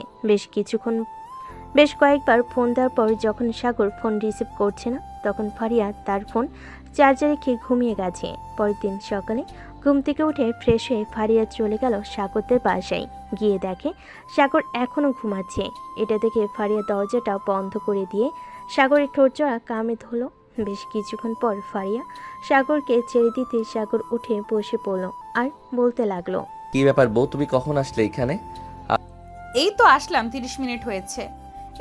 Speaker 3: বেশ কয়েকবার ফোন দেওয়ার পর যখন সাগর ফোন রিসিভ করছে না, তখন ফারিয়া তার ফোন চার্জে রেখে ঘুমিয়ে গেছে। পরের দিন সকালে ঘুম থেকে উঠে ফ্রেশ হয়ে ফারিয়া চলে গেল সাগরদের বাসায়। গিয়ে দেখে সাগর এখনও ঘুমাচ্ছে। এটা দেখে ফারিয়া দরজাটা বন্ধ করে দিয়ে সাগরের ঠোঁটজোড়া কামড়ে ধরল। বেশ কিছুক্ষণ পর ফারিয়া সাগরকে ছেড়ে দিতে সাগর উঠে বসে পড়ল আর বলতে লাগলো,
Speaker 2: কি ব্যাপার বউ, তুমি কখন আসলে এখানে?
Speaker 1: এই তো আসলাম, 30 মিনিট হয়েছে।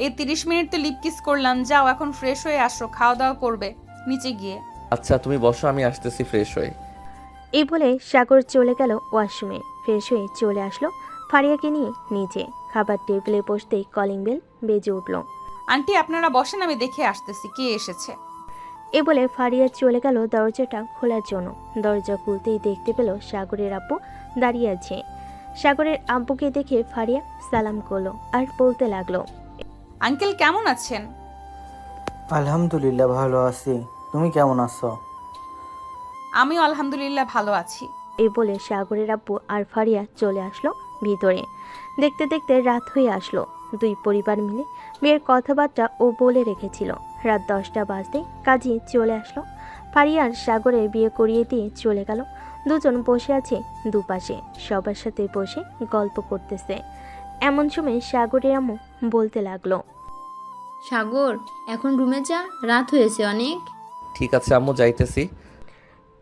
Speaker 1: এই 30 মিনিট তো লিপ কিস করলাম। যাও এখন ফ্রেশ হয়ে আসো, খাওয়া দাওয়া করবে নিচে গিয়ে।
Speaker 2: আচ্ছা তুমি বসো, আমি আসতেছি ফ্রেশ হয়ে।
Speaker 3: এই বলে সাগর চলে গেল ওয়াশরুমে। ফ্রেশ হয়ে চলে আসলো ফারিয়াকে নিয়ে নিচে। খাবার টেবিলে বসতেই কলিং বেল বেজে উঠল।
Speaker 1: আন্টি আপনারা বসেন, আমি দেখে আসতেছি কে এসেছে।
Speaker 3: এ বলে ফারিয়া চলে গেল দরজাটা খোলার জন্য। দরজা খুলতেই দেখতে পেল সাগরের আব্বু দাঁড়িয়ে আছে। সাগরের আব্বুকে দেখে ফারিয়া সালাম করলো আর বলতে লাগলো,
Speaker 1: আঙ্কেল কেমন আছেন?
Speaker 7: আলহামদুলিল্লাহ ভালো আছি, তুমি কেমন আছো?
Speaker 1: আমিও আলহামদুলিল্লাহ ভালো আছি।
Speaker 3: এই বলে সাগরের আব্বু আর ফারিয়া চলে আসলো ভিতরে। দেখতে দেখতে রাত হয়ে আসলো। দুই পরিবার মিলে বিয়ের কথাবার্তা ও বলে রেখেছিল। রাত 10টা বাজতে কাজী চলে আসলো। ফারিয়ার সাগরের বিয়ে করিয়ে দিয়ে চলে গেল। দুজন বসে আছে দুপাশে, সবার সাথে বসে গল্প করতেছে। এমন সময় সাগরের আম্মু বলতে লাগলো,
Speaker 6: সাগর, এখন রুমে যা, রাত হয়েছে অনেক।
Speaker 2: ঠিক আছে আম্মু, যাইতেছি।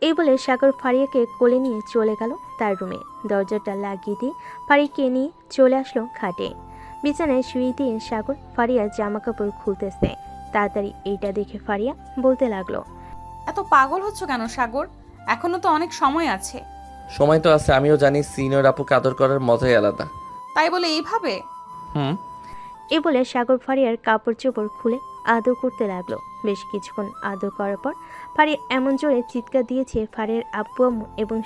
Speaker 3: এই বলে সাগর ফারিয়াকে কোলে নিয়ে চলে গেল তার রুমে। দরজাটা লাগিয়ে দিয়ে ফারিয়াকে নিয়ে চলে আসলো খাটে। বিছানায় শুয়ে দিয়ে সাগর ফারিয়ার জামা কাপড় খুলতেছে। তাড়াতাড়ি এইটা দেখে ফারিয়া বলতে লাগলো,
Speaker 1: এত পাগল হচ্ছ কেন সাগর? এখনো তো অনেক সময় আছে।
Speaker 2: সময় তো আছে, আমিও জানি সিনিয়র আপুকে আদর করার মজাই আলাদা।
Speaker 1: তাই বলে এইভাবে?
Speaker 3: এই বলে সাগর ফারিয়ার কাপড় চোপড় খুলে আদর করতে লাগলো। বেশ কিছুক্ষণ আদর করার পর ফারিয়া এমন জোরে চিৎকার দিয়েছে, ফারিয়ার আব্বু আম্মু এবং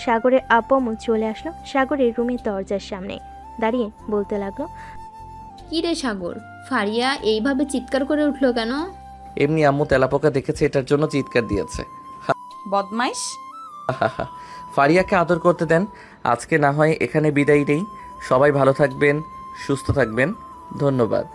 Speaker 3: সাগরের আব্বু আম্মু চলে আসলো সাগরের রুমের দরজার সামনে। দাঁড়িয়ে বলতে লাগলো,
Speaker 6: কী রে সাগর, ফারিয়া এইভাবে চিৎকার করে উঠলো কেন?
Speaker 2: এমনি আম্মু তেলাপোকা দেখেছে, এটার জন্য চিৎকার দিয়েছে।
Speaker 1: বদমাইশ।
Speaker 2: ফারিয়াকে আদর করতে দেন। আজকে না হয় এখানে বিদায় নেই। সবাই ভালো থাকবেন, সুস্থ থাকবেন। ধন্যবাদ।